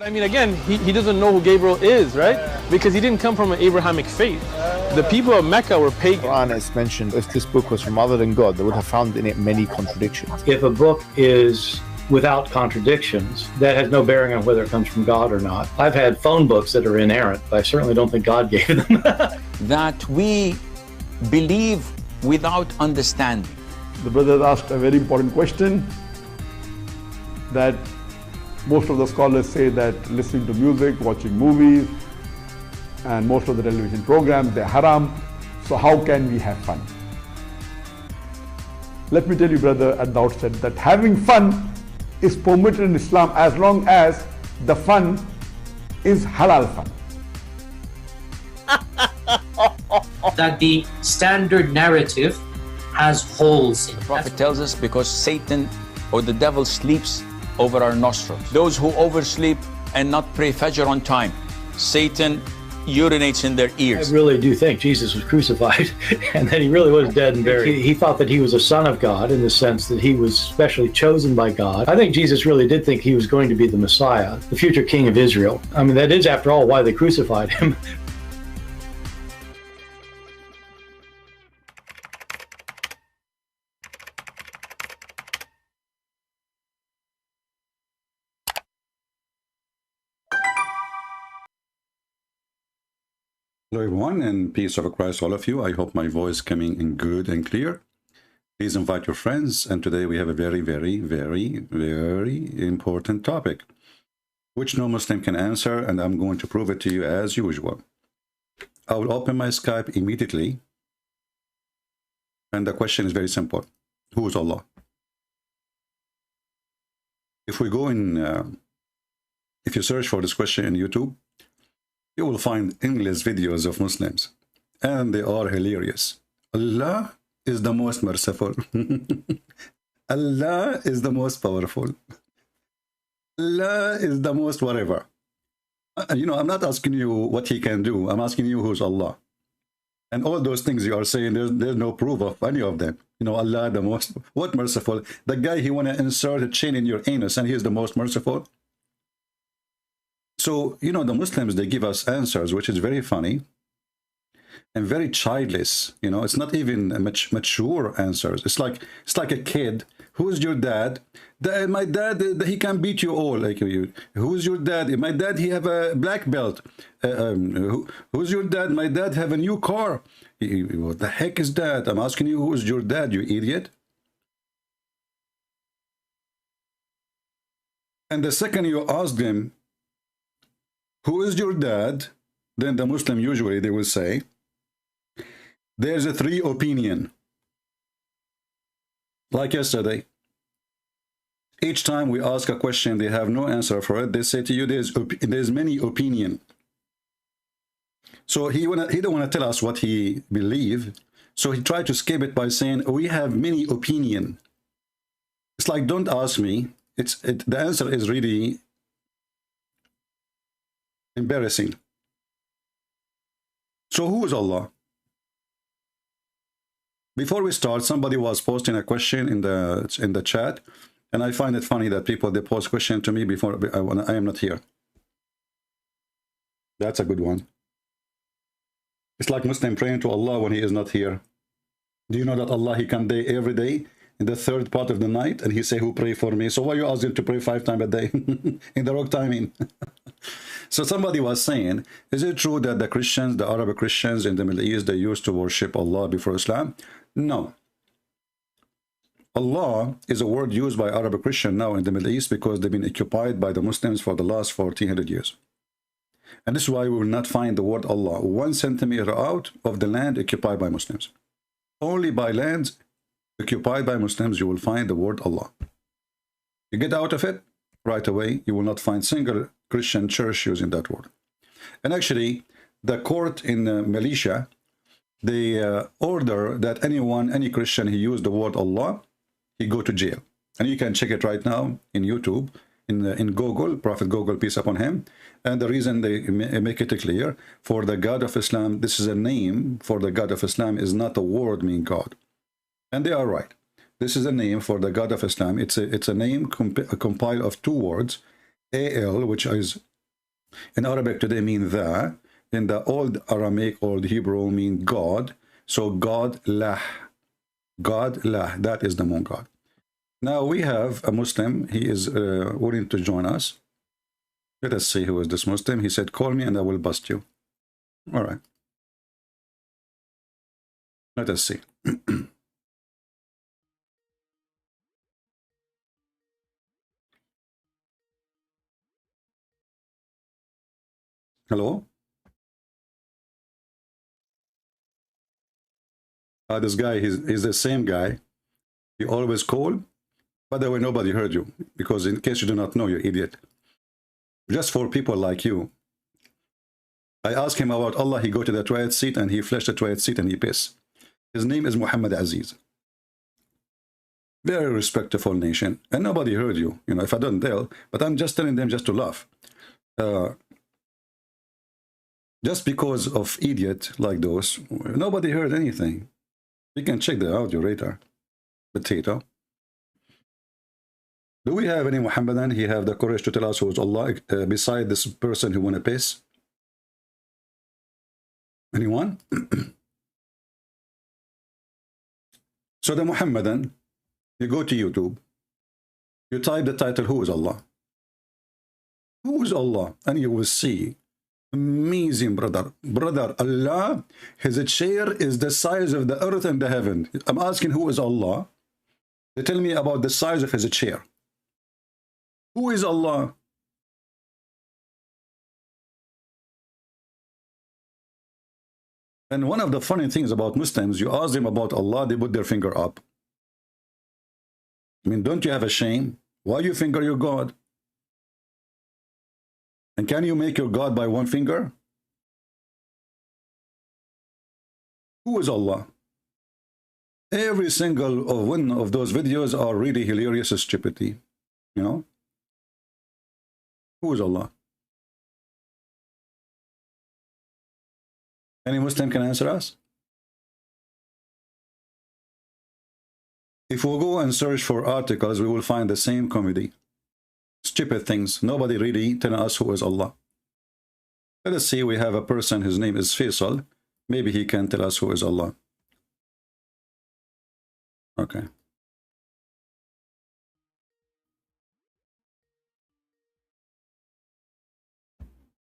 But I mean, again, he doesn't know who Gabriel is, right? Because he didn't come from an Abrahamic faith. The people of Mecca were pagan. Quran is mentioned, if this book was from other than God, they would have found in it many contradictions. If a book is without contradictions, that has no bearing on whether it comes from God or not. I've had phone books that are inerrant, but I certainly don't think God gave them. That we believe without understanding. The brother asked a very important question, that most of the scholars say that listening to music, watching movies, and most of the television programs, they're haram. So how can we have fun? Let me tell you, brother, at the outset, that having fun is permitted in Islam as long as the fun is halal fun. That the standard narrative has holes in it. The Prophet tells us because Satan or the devil sleeps over our nostrils. Those who oversleep and not pray Fajr on time, Satan urinates in their ears. I really do think Jesus was crucified and that he really was dead and buried. He thought that he was a son of God in the sense that he was specially chosen by God. I think Jesus really did think he was going to be the Messiah, the future king of Israel. I mean, that is, after all, why they crucified him. Hello everyone, and peace of Christ all of you. I hope my voice coming in good and clear. Please invite your friends, and today we have a very important topic which no Muslim can answer, and I'm going to prove it to you as usual. I will open my Skype immediately, and the question is very simple. Who is Allah? If we go in, if you search for this question in YouTube, you will find endless videos of Muslims, and they are hilarious. Allah is the most merciful. Allah is the most powerful. Allah is the most whatever. You know, I'm not asking you what he can do. I'm asking you who's Allah. And all those things you are saying, there's no proof of any of them. You know, Allah the most, what merciful? The guy, he want to insert a chain in your anus, and he is the most merciful. So, you know, the Muslims, they give us answers, which is very funny and very childless. You know, it's not even mature answers. It's like a kid. Who's your dad? My dad, he can beat you all. Like you. Who's your dad? My dad, he have a black belt. Who's your dad? My dad have a new car. What the heck is that? I'm asking you, who's your dad, you idiot? And the second you ask them, who is your dad? Then the Muslim, usually they will say, there's a three opinion. Like yesterday, each time we ask a question, they have no answer for it. They say to you, there's many opinion. So he don't want to tell us what he believe. So he tried to escape it by saying, we have many opinion. It's like, don't ask me. The answer is really embarrassing. So who is Allah? Before we start, somebody was posting a question in the chat, and I find it funny that people, they post question to me before I am not here. That's a good one. It's like Muslim praying to Allah when he is not here. Do you know that Allah, he can day every day in the third part of the night, and he say, who pray for me? So why you ask him to pray 5 times a day in the wrong timing? So somebody was saying, is it true that the Christians, the Arab Christians in the Middle East, they used to worship Allah before Islam? No. Allah is a word used by Arab Christian now in the Middle East because they've been occupied by the Muslims for the last 1400 years. And this is why we will not find the word Allah 1 centimeter out of the land occupied by Muslims. Only by lands occupied by Muslims you will find the word Allah. You get out of it, right away, you will not find single Christian church using that word. And actually, the court in Malaysia, they order that any Christian who used the word Allah, he go to jail. And you can check it right now in YouTube, in Google, Prophet Google, peace upon him. And the reason they make it clear, for the God of Islam, this is a name for the God of Islam, is not a word meaning God. And they are right. This is a name for the God of Islam. It's a name compiled of 2 words, AL, which is In Arabic today mean the. In the old Aramaic, old Hebrew mean God. So God lah. God lah. That is the moon god. Now we have a Muslim. He is willing to join us. Let us see who is this Muslim. He said, call me and I will bust you. All right. Let us see. Hello? This guy, he's the same guy. He always call. By the way, nobody heard you, because in case you do not know, you idiot. Just for people like you. I asked him about Allah, he go to the toilet seat and he flushed the toilet seat and he piss. His name is Muhammad Aziz. Very respectful nation. And nobody heard you, you know, if I don't tell, but I'm just telling them just to laugh. Just because of idiot like those, nobody heard anything. You can check the audio later. Potato. Do we have any Muhammadan? He have the courage to tell us who is Allah beside this person who want to piss? Anyone? So the Muhammadan, you go to YouTube, you type the title, who is Allah? Who is Allah? And you will see, amazing brother. Brother, Allah, his chair is the size of the earth and the heaven. I'm asking who is Allah? They tell me about the size of his chair. Who is Allah? And one of the funny things about Muslims, you ask them about Allah, they put their finger up. I mean, don't you have a shame? Why you finger your God? And can you make your God by one finger? Who is Allah? Every single of one of those videos are really hilarious stupidity. You know? Who is Allah? Any Muslim can answer us? If we go and search for articles, we will find the same comedy. Stupid things. Nobody really telling us who is Allah. Let us see, we have a person, his name is Faisal. Maybe he can tell us who is Allah. Okay.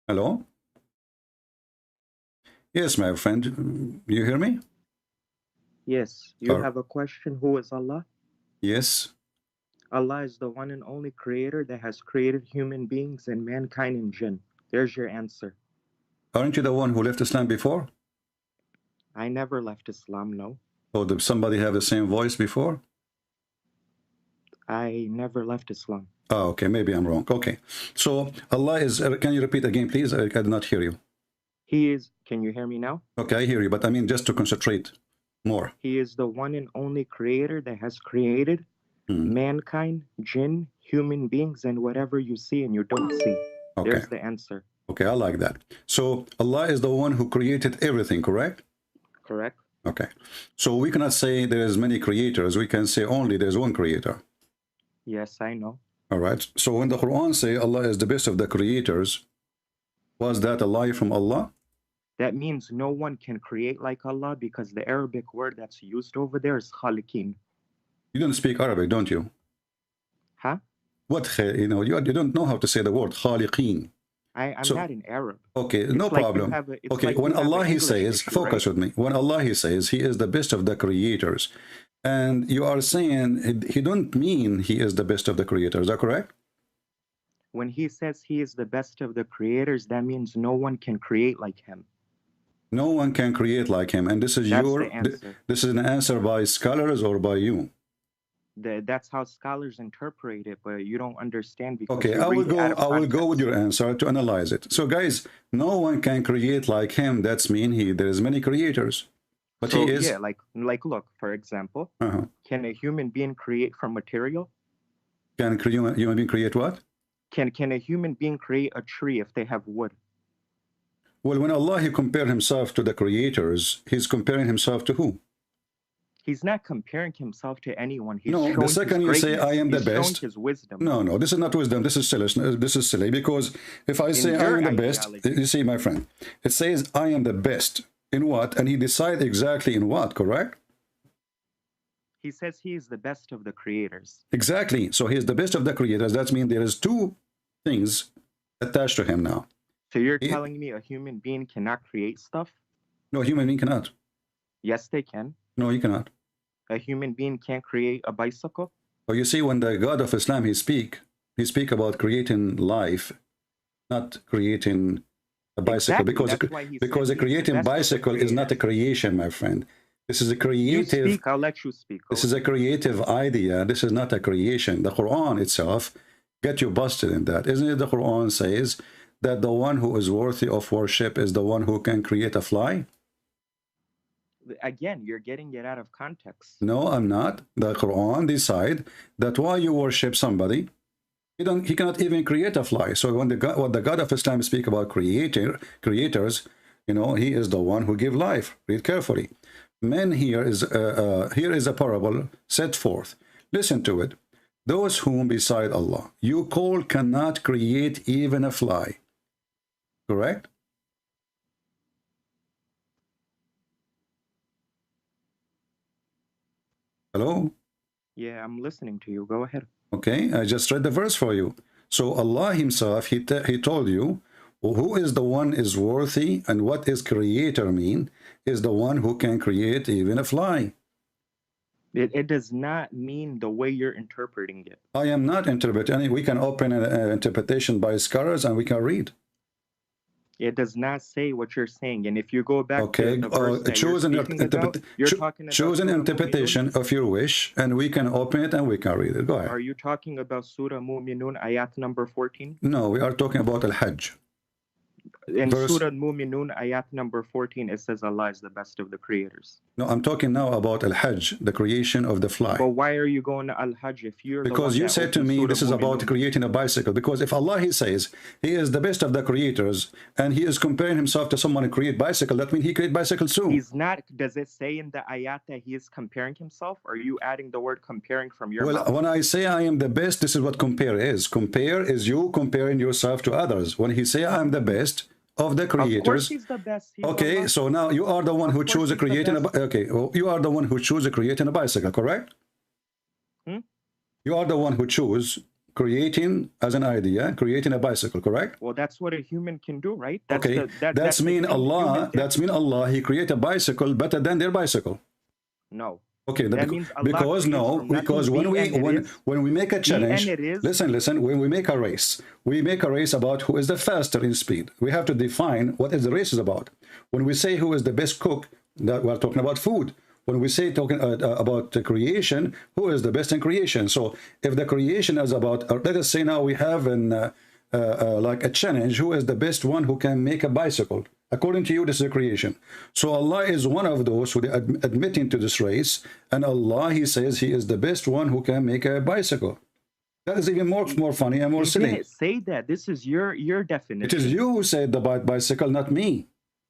Hello? Yes, my friend. You hear me? Yes. You have a question. Who is Allah? Yes. Allah is the one and only creator that has created human beings and mankind and jinn. There's your answer. Aren't you the one who left Islam before? I never left Islam, no. Oh, did somebody have the same voice before? I never left Islam. Oh, okay. Maybe I'm wrong. Okay. So Allah is, can you repeat again, please? I did not hear you. He is, can you hear me now? Okay, I hear you, but I mean just to concentrate more. He is the one and only creator that has created mankind, jinn, human beings, and whatever you see and you don't see. Okay. There's the answer. Okay, I like that. So Allah is the one who created everything, correct? Correct. Okay. So we cannot say there is many creators. We can say only there's one creator. Yes, I know. All right. So when the Quran say Allah is the best of the creators, was that a lie from Allah? That means no one can create like Allah, because the Arabic word that's used over there is khaliqin. You don't speak Arabic, don't you? Huh? What, you know, you don't know how to say the word khaliqin. I'm so, not in Arab. Okay, It's no like problem. Okay, like when Allah he English says, issue, focus right? with me. When Allah he says he is the best of the creators, and you are saying he don't mean he is the best of the creators, is that correct? When he says he is the best of the creators, that means no one can create like him. No one can create like him, and this is this is an answer by scholars or by you? That's how scholars interpret it, but you don't understand because okay, I will go with your answer to analyze it. So guys, no one can create like him. That's mean there is many creators, but so, he is. Yeah, like look, for example, can a human being create from material? Can a human being create what? Can a human being create a tree if they have wood? Well, when Allah he compared himself to the creators, he's comparing himself to who? He's not comparing himself to anyone. He's No, the showing second his you say greatness. I am the He's showing best. his wisdom. No, this is not wisdom. This is silly. This is silly because if I say I your am the best, ideology. you see, my friend, it says I am the best in what, and he decides exactly in what. Correct? He says he is the best of the creators. Exactly. So he is the best of the creators. That means there is two things attached to him now. So you're telling me a human being cannot create stuff? No, a human being cannot. Yes, they can. No, you cannot. A human being can't create a bicycle? Well, you see, when the God of Islam, he speak about creating life, not creating a bicycle. Exactly. Because a creating bicycle is not a creation, my friend. This is a creative. You speak, I'll let you speak. This is a creative idea. This is not a creation. The Quran itself get you busted in that. Isn't it the Quran says that the one who is worthy of worship is the one who can create a fly? Again, you're getting it out of context. No, I'm not. The Quran decide that while you worship somebody, he cannot even create a fly. So when the God of Islam speak about creators, you know, he is the one who give life. Read carefully. Men here is a parable set forth. Listen to it. Those whom beside Allah you call cannot create even a fly. Correct? Hello? Yeah, I'm listening to you. Go ahead. Okay, I just read the verse for you. So Allah himself, he told you, who is the one is worthy, and what is creator mean, is the one who can create even a fly. It does not mean the way you're interpreting it. I am not interpreting. We can open an interpretation by scholars and we can read. It does not say what you're saying. And if you go back okay, to the verse that choose an interpretation of your wish, and we can open it and we can read it. Go ahead. Are you talking about Surah Mu'minun, ayat number 14? No, we are talking about Al-Hajj. In Surah Mu'minun, ayat number 14, it says Allah is the best of the creators. No, I'm talking now about Al-Hajj, the creation of the fly. But why are you going to Al-Hajj if you're because you said to me this is about creating a bicycle. Because if Allah, he says, he is the best of the creators, and he is comparing himself to someone who create bicycle, that means he create bicycle soon. He's not. Does it say in the ayat that he is comparing himself? Or are you adding the word comparing from your mouth? When I say I am the best, this is what compare is. Compare is you comparing yourself to others. When he say I am the best of the creators, of course he's the best. Okay, so now you are the one who choose creating you are the one who choose creating a bicycle, correct? You are the one who choose creating as an idea, creating a bicycle, correct? Well, that's what a human can do, right? That's mean Allah, he create a bicycle better than their bicycle. No. Okay, because when we make a challenge, listen, when we make a race about who is the faster in speed. We have to define what is the race is about. When we say who is the best cook, that we're talking about food. When we say about the creation, who is the best in creation? So if the creation is about, let us say now we have like a challenge, who is the best one who can make a bicycle? According to you, this is a creation. So Allah is one of those who are admitting to this race, and Allah, he says he is the best one who can make a bicycle. That is even more funny and more silly. You didn't say that. This is your definition. It is you who said the bicycle, not me.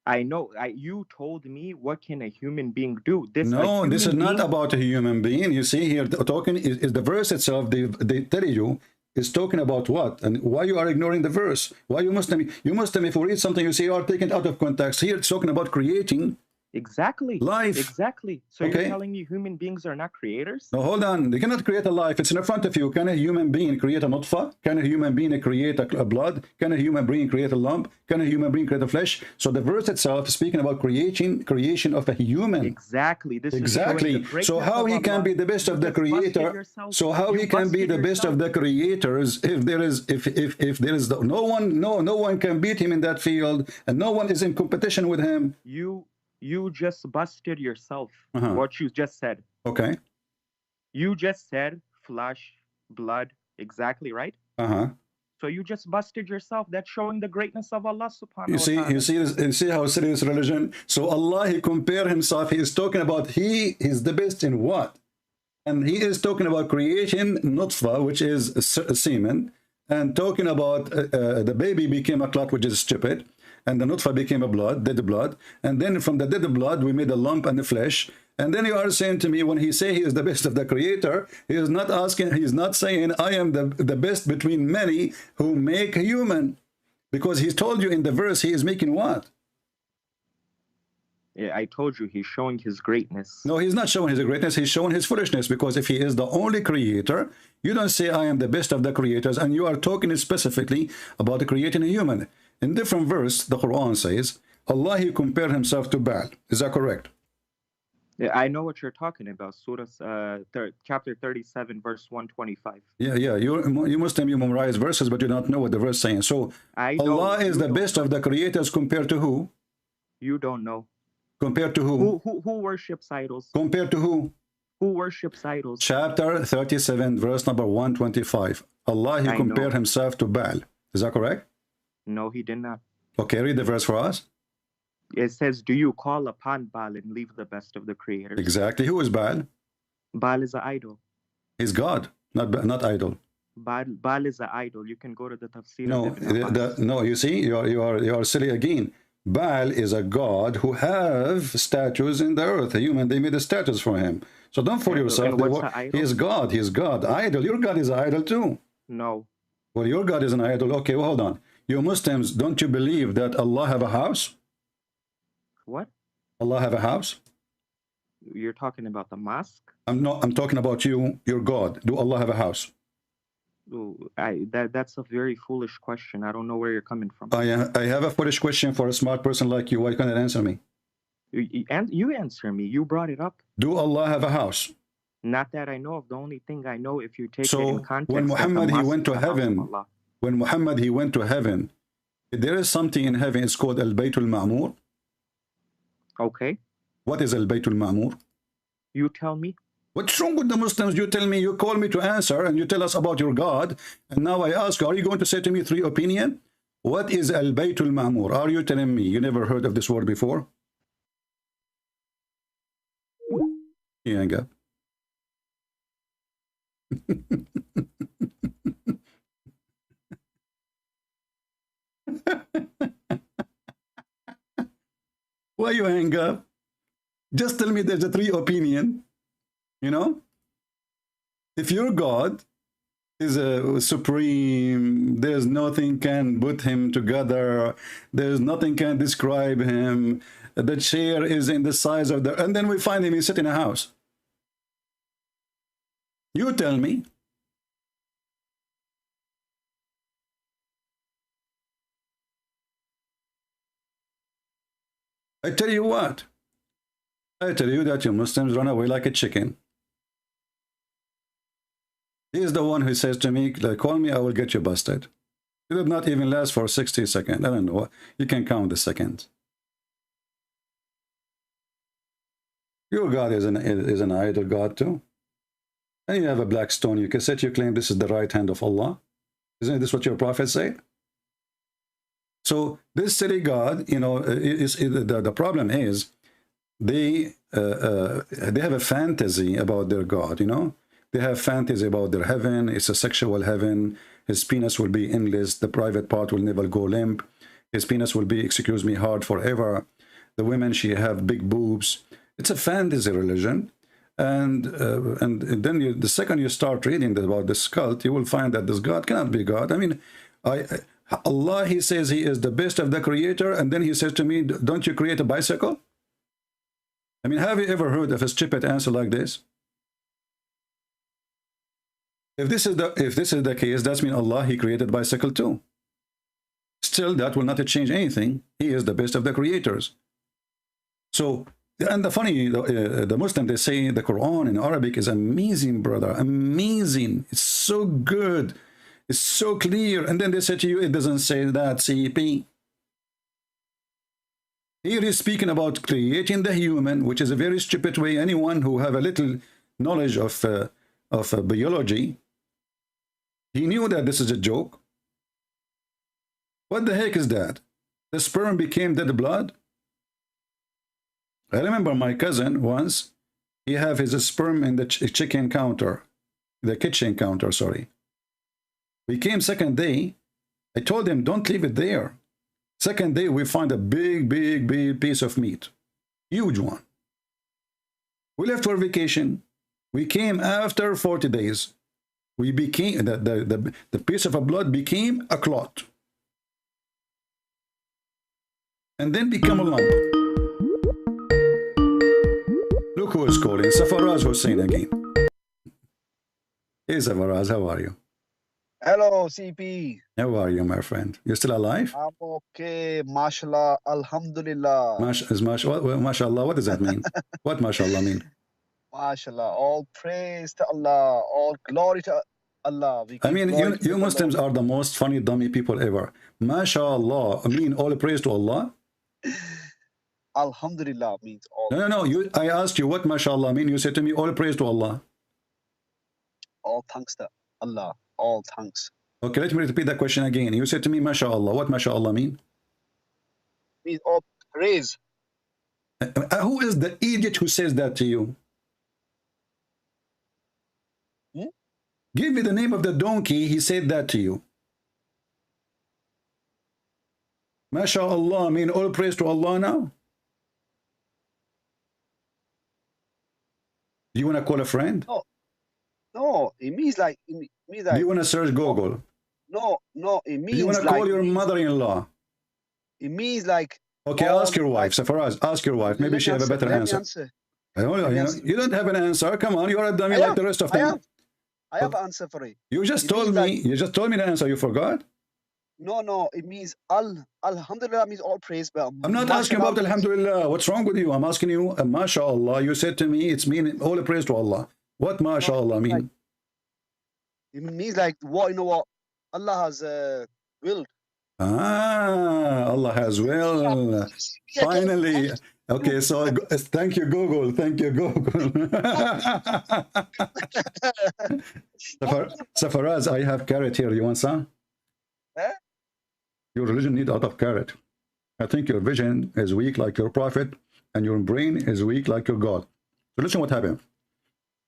I know. You told me what can a human being do. This is not about a human being. You see here, talking is the verse itself. They tell you is talking about what and why you are ignoring the verse. Why you Muslim? If you read something, you say you are taking it out of context. Here it's talking about creating. Exactly. Life. Exactly. So you're telling me human beings are not creators? No, hold on. They cannot create a life. It's in front of you. Can a human being create a nutfa? Can a human being create a blood? Can a human being create a lump? Can a human being create a flesh? So the verse itself is speaking about creation of a human. Exactly. So how he can be the best of the creator? So how he can be the best of the creators if there is no one can beat him in that field, and no one is in competition with him? You just busted yourself. What you just said. Okay. You just said flesh, blood, exactly, right? So you just busted yourself. That's showing the greatness of Allah subhanahu wa ta'ala. You see how serious religion. So Allah, he compare himself. He is talking about he is the best in what? And he is talking about creation nutfa, which is semen, and talking about the baby became a clot, which is stupid. and the nutfa became a blood, dead blood, and then from the dead blood we made a lump and the flesh. And then you are saying to me, when he say he is the best of the creator, he is not asking, he is not saying I am the best between many who make a human, because he told you in the verse he is making what? Yeah, I told you he's showing his greatness. No, he's not showing his greatness. He's showing his foolishness, because if he is the only creator, you don't say I am the best of the creators, and you are talking specifically about creating a human. In different verse, the Quran says, Allah, he compared himself to Baal. Is that correct? Yeah, I know what you're talking about. Surah, chapter 37, verse 125. Yeah. You Muslim, you memorize verses, but you don't know what the verse is saying. So Allah is the best of the creators compared to who? You don't know. Compared to who? Who worships idols? Compared to who? Who worships idols? Chapter 37, verse number 125. Allah, he compared himself to Baal. Is that correct? No, he did not. Okay, read the verse for us. It says, do you call upon Baal and leave the best of the creators? Exactly. Who is Baal? Baal is an idol. He's God, not idol. Baal is an idol. You can go to the tafsir. No, you see, you are silly again. Baal is a god who have statues in the earth. A human, they made the statues for him. So don't fool yourself. He is God. He is God. Idol. Your God is an idol too. No. Well, your God is an idol. Okay, well, hold on. You Muslims, don't you believe that Allah have a house? What? Allah have a house? You're talking about the mosque? I'm talking about you, your God. Do Allah have a house? That's a very foolish question. I don't know where you're coming from. I have a foolish question for a smart person like you. Why can't you answer me? You answer me. You brought it up. Do Allah have a house? Not that I know of. The only thing I know, if you take so it in context, when Muhammad he went to heaven, there is something in heaven. It's called Al-Baytul Ma'mur. Okay. What is Al-Baytul Ma'mur? You tell me. What's wrong with the Muslims? You tell me, you call me to answer, and you tell us about your God. And now I ask, are you going to say to me 3 opinion? What is Al-Baytul Ma'mur? Are you telling me you never heard of this word before? You hang up. Why you hang up? Just tell me there's a 3 opinion. You know, if your God is a supreme, there's nothing can put him together, there's nothing can describe him, the chair is in the size of the, and then we find him, he's sitting in a house. You tell me. I tell you what, I tell you that you Muslims run away like a chicken. He is the one who says to me, call me, I will get you busted. It did not even last for 60 seconds. I don't know. You can count the seconds. Your God is an idol God too. And you have a black stone. You can set your claim this is the right hand of Allah. Isn't this what your prophet said? So this silly God, you know, the problem is they have a fantasy about their God, you know. They have fantasy about their heaven. It's a sexual heaven. His penis will be endless. The private part will never go limp. His penis will be, excuse me, hard forever. The women, she have big boobs. It's a fantasy religion. And then the second you start reading about this cult, you will find that this God cannot be God. I mean, Allah, he says he is the best of the creator. And then he says to me, don't you create a bicycle? I mean, have you ever heard of a stupid answer like this? If this is the case, that means Allah, he created bicycle too. Still, that will not change anything. He is the best of the creators. So, and the funny, the Muslim, they say the Quran in Arabic is amazing, brother, amazing. It's so good. It's so clear. And then they say to you, it doesn't say that, CP. Here he's speaking about creating the human, which is a very stupid way. Anyone who have a little knowledge of biology, he knew that this is a joke. What the heck is that? The sperm became dead blood? I remember my cousin once, he have his sperm in the kitchen counter, sorry. We came second day, I told him, don't leave it there. Second day, we find a big piece of meat. Huge one. We left for vacation. We came after 40 days. We became, the piece of blood became a clot. And then become a lump. Look who is calling. Safaraz Hussein again. Hey Safaraz, how are you? Hello, CP. How are you, my friend? You still alive? I'm okay. MashaAllah. Alhamdulillah. MashaAllah, what does that mean? What MashaAllah mean? MashaAllah. All praise to Allah. All glory to Allah. I mean, you Muslims are the most funny, dummy people ever. MashaAllah, I mean all praise to Allah? Alhamdulillah means all. No. I asked you what MashaAllah mean. You said to me, all praise to Allah. All thanks to Allah. All thanks. Okay, let me repeat that question again. You said to me, MashaAllah. What MashaAllah mean? Means all praise. Who is the idiot who says that to you? Give me the name of the donkey. He said that to you. MashaAllah mean all praise to Allah now? Do you want to call a friend? No, it means like. Do you want to search Google? No, it means. Do you want to call your mother-in-law? It means like. Okay, ask your wife, Safaraz. Ask your wife. Maybe she have a better answer. You don't have an answer. Come on, you're a dummy like the rest of them. I have an answer for it. You just told me. You just told me the answer. You forgot? No. It means Alhamdulillah means all praise. But I'm not asking about Alhamdulillah. What's wrong with you? I'm asking you, MashaAllah. You said to me, it's mean all praise to Allah. What MashaAllah mean? It means like what Allah has willed. Allah has will. Finally. Okay, so thank you, Google. Thank you, Google. Safaraz, I have carrot here. You want some? Your religion needs a lot of carrot. I think your vision is weak like your prophet, and your brain is weak like your God. So listen what happened.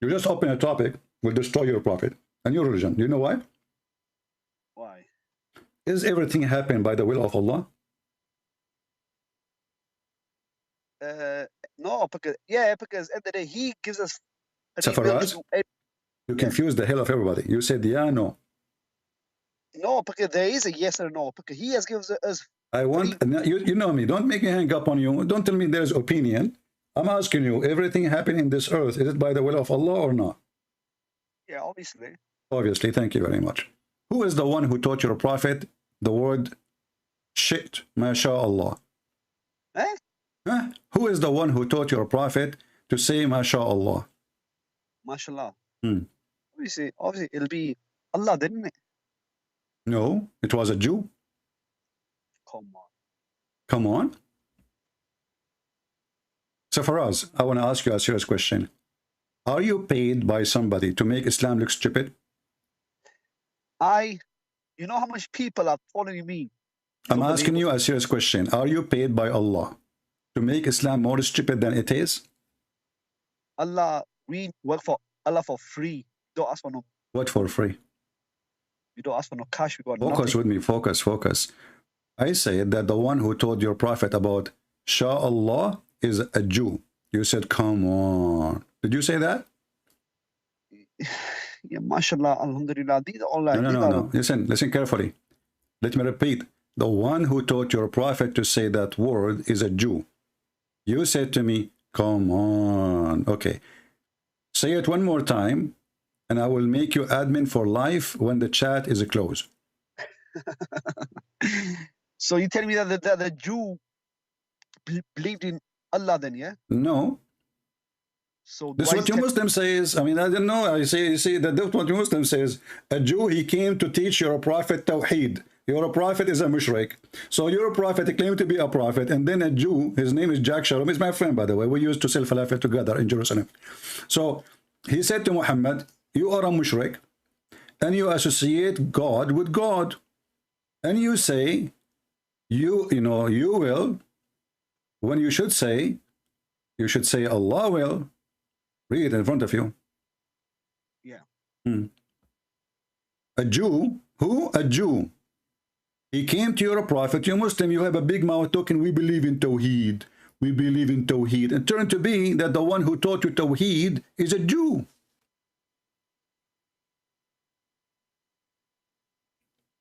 You just open a topic, will destroy your prophet and your religion. Do you know why? Why? Is everything happen by the will of Allah? No, because at the day He gives us. Safaraz, you confuse the hell of everybody. You said yeah, no. No, because there is a yes or no. Because He has given us. I want you know me. Don't make me hang up on you. Don't tell me there's opinion. I'm asking you, everything happening in this earth, is it by the will of Allah or not? Yeah, obviously. Obviously, thank you very much. Who is the one who taught your prophet the word shit, MashaAllah? Who is the one who taught your prophet to say MashaAllah? MashaAllah. Obviously, it'll be Allah, didn't it? No, it was a Jew. Come on. Come on. So Faraz, I want to ask you a serious question. Are you paid by somebody to make Islam look stupid? You know how much people are following me? I'm asking you a serious question. Are you paid by Allah to make Islam more stupid than it is? Allah, we work for Allah for free. Don't ask for no. What for free? We don't ask for no cash. We got focus nothing. With me. Focus. I said that the one who told your prophet about Shah Allah is a Jew. You said, come on. Did you say that? Yeah, mashallah, alhamdulillah. These are all like... No. Listen carefully. Let me repeat. The one who taught your prophet to say that word is a Jew. You said to me, come on. Okay. Say it one more time, and I will make you admin for life when the chat is closed. So you tell me that the Jew believed in Allah then, yeah? No. So this is what your Muslim says. I mean, I don't know. I say that that's what your Muslim says. A Jew, he came to teach your prophet Tawheed. Your prophet is a mushrik. So your prophet claimed to be a prophet, and then a Jew, his name is Jack Shalom, he's my friend, by the way. We used to sell falafel together in Jerusalem. So he said to Muhammad, you are a mushrik, and you associate God with God. And you say, you will, when you should say Allah will. Read it in front of you. Yeah. A Jew, who? A Jew. He came to your prophet, you Muslim, you have a big mouth talking, we believe in Tawheed. We believe in Tawheed. And turned to be that the one who taught you Tawheed is a Jew.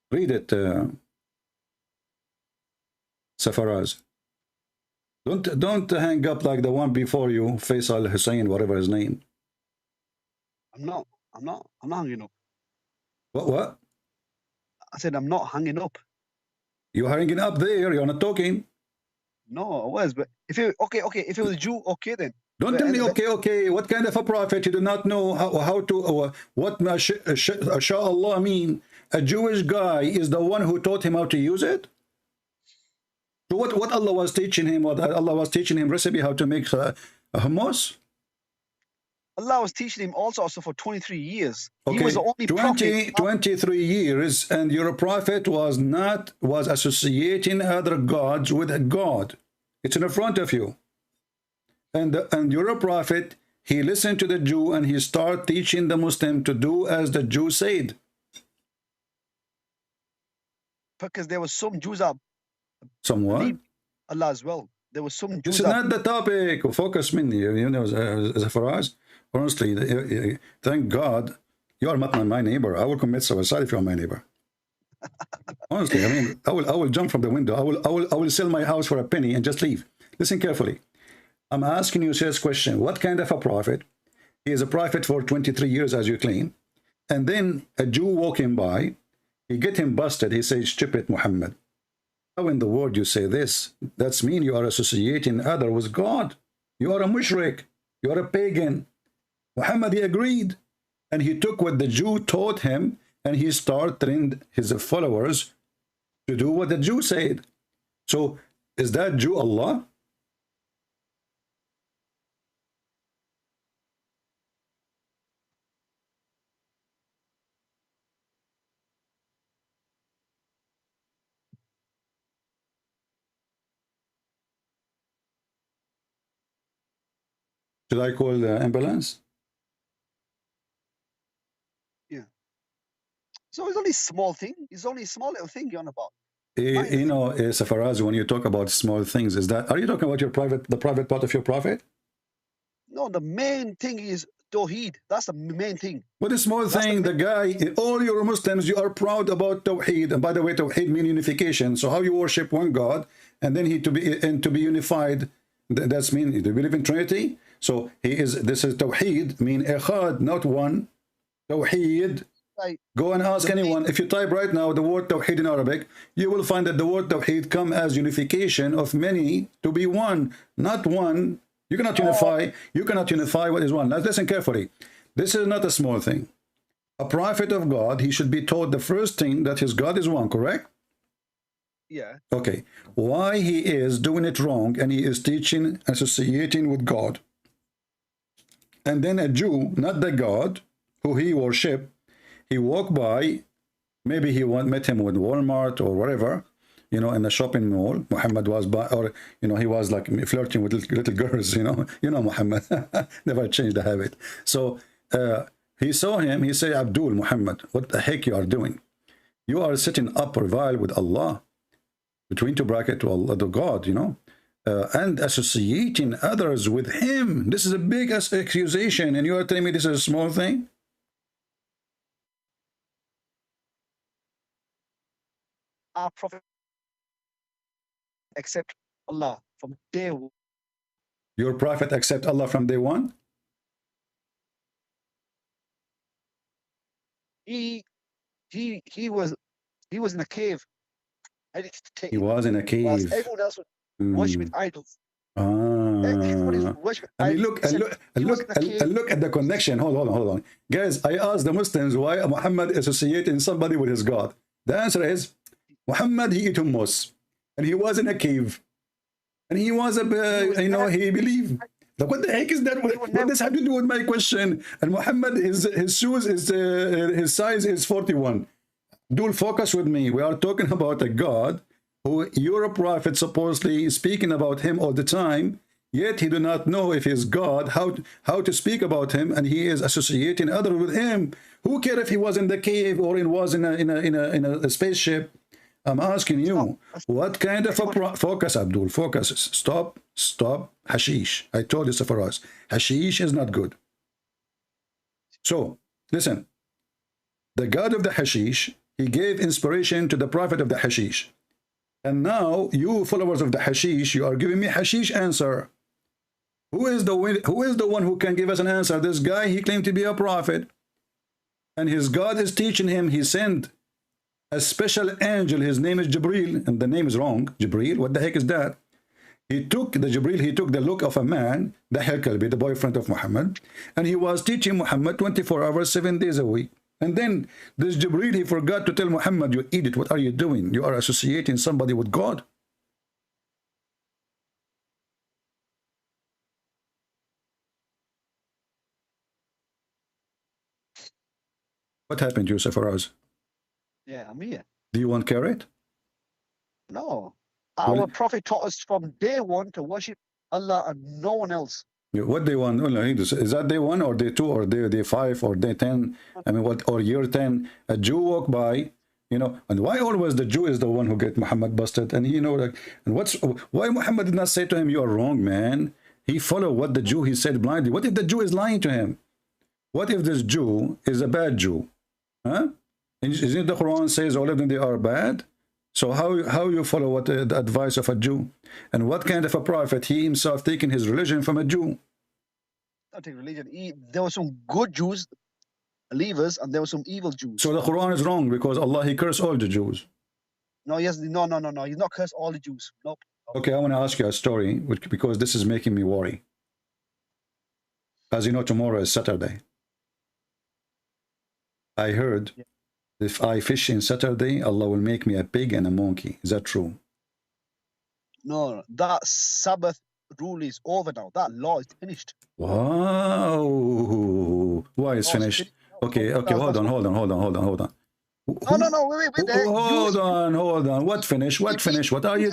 Read it, Safaraz. Don't hang up like the one before you, Faisal Hussein, whatever his name. I'm not hanging up. What? I said I'm not hanging up. You're hanging up there, you're not talking. No, I was, but if it if it was a Jew, okay then. Don't tell me okay. What kind of a prophet? You do not know how to what Allah mean. A Jewish guy is the one who taught him how to use it. So what Allah was teaching him? What Allah was teaching him recipe how to make a hummus. Allah was teaching him also for 23 years. Okay. He was the only 23 years, and your prophet was associating other gods with a God. It's in front of you. And your prophet, he listened to the Jew and he started teaching the Muslim to do as the Jew said. Because there was some Jews up. Somewhat. Allah as well. There was some Jews. This is not the topic. Focus, Minni. You know, for us, honestly, thank God you are not my neighbor. I will commit suicide if you are my neighbor. Honestly, I mean, I will jump from the window. I will sell my house for a penny and just leave. Listen carefully. I'm asking you this question. What kind of a prophet? He is a prophet for 23 years, as you claim. And then a Jew walking by, he get him busted. He says, stupid Muhammad. How in the world you say this? That's mean you are associating other with God. You are a mushrik. You are a pagan. Muhammad, he agreed. And he took what the Jew taught him and he started training his followers to do what the Jew said. So is that Jew Allah? Should I call the ambulance? Yeah. So it's only a small thing. It's only a small little thing you're on about. You know, Safaraz, when you talk about small things, are you talking about the private part of your prophet? No, the main thing is Tawheed. That's the main thing. What a small thing, the guy, all your Muslims, you are proud about Tawheed. And by the way, Tawheed means unification. So how you worship one God and then to be unified, that's mean, do you believe in Trinity? So this is Tawheed, mean Echad, not one. Tawheed. Right. Go and ask anyone. If you type right now the word Tawheed in Arabic, you will find that the word Tawheed come as unification of many to be one, not one. You cannot unify. You cannot unify what is one. Now listen carefully. This is not a small thing. A prophet of God, he should be taught the first thing that his God is one, correct? Yeah. Okay. Why he is doing it wrong and he is teaching, associating with God. And then a Jew, not the God who he worshiped, he walked by, maybe he met him with Walmart or whatever, you know, in the shopping mall. Muhammad was by, or, you know, he was like flirting with little girls, you know Muhammad, never changed the habit. So he saw him, he said, Abdul Muhammad, what the heck you are doing? You are sitting up revile with Allah, between two brackets to Allah, the God, you know. And associating others with him. This is a big accusation, and you are telling me this is a small thing? Our prophet accept Allah from day one. Your prophet accept Allah from day one? He was in a cave. He was in a cave. Everyone else was worshiping idols. I mean, look at the connection. Hold on. Guys, I asked the Muslims why Muhammad associating somebody with his God. The answer is, Muhammad, he ate hummus. And he was in a cave. And he was, you know, he believed. Like, what the heck is that? What does have to do with my question? And Muhammad, his shoes, his size is 41. Dual focus with me. We are talking about a God who your prophet supposedly is speaking about him all the time, yet he do not know if he's God, how to speak about him, and he is associating others with him. Who cares if he was in the cave or was in a spaceship? I'm asking you, what kind of a focus, Abdul? Focus. Stop. Hashish. I told you for us. Hashish is not good. So, listen. The God of the hashish, he gave inspiration to the prophet of the hashish. And now, you followers of the hashish, you are giving me hashish answer. Who is the one who can give us an answer? This guy, he claimed to be a prophet. And his God is teaching him. He sent a special angel. His name is Jibril. And the name is wrong. Jibril, what the heck is that? He took the look of a man, the Kalbi, the boyfriend of Muhammad. And he was teaching Muhammad 24 hours, 7 days a week. And then this Jibril, he forgot to tell Muhammad, you idiot, what are you doing? You are associating somebody with God. What happened, Yusuf Faraz? Yeah, I'm here. Do you want carrot? No. Our prophet taught us from day one to worship Allah and no one else. What day one? Is that day 1 or day 2 or day 5 or day 10? I mean, what, or year 10? A Jew walk by, you know, and why always the Jew is the one who get Muhammad busted? And you know, like, and why Muhammad did not say to him, you are wrong, man? He followed what the Jew, he said blindly. What if the Jew is lying to him? What if this Jew is a bad Jew? Huh? Isn't the Quran says all of them, they are bad? So how you follow what the advice of a Jew? And what kind of a prophet? He himself taking his religion from a Jew. Not take religion. There were some good Jews, believers, and there were some evil Jews. So the Quran is wrong because Allah, he cursed all the Jews. No, yes, no. He's not cursed all the Jews. Nope. Okay, I want to ask you a story because this is making me worry. As you know, tomorrow is Saturday. I heard if I fish in Saturday, Allah will make me a pig and a monkey. Is that true? No, that Sabbath rule is over now. That law is finished. Wow. Why is finished? Okay, hold on. No, wait. Hold on. What finish? What are you?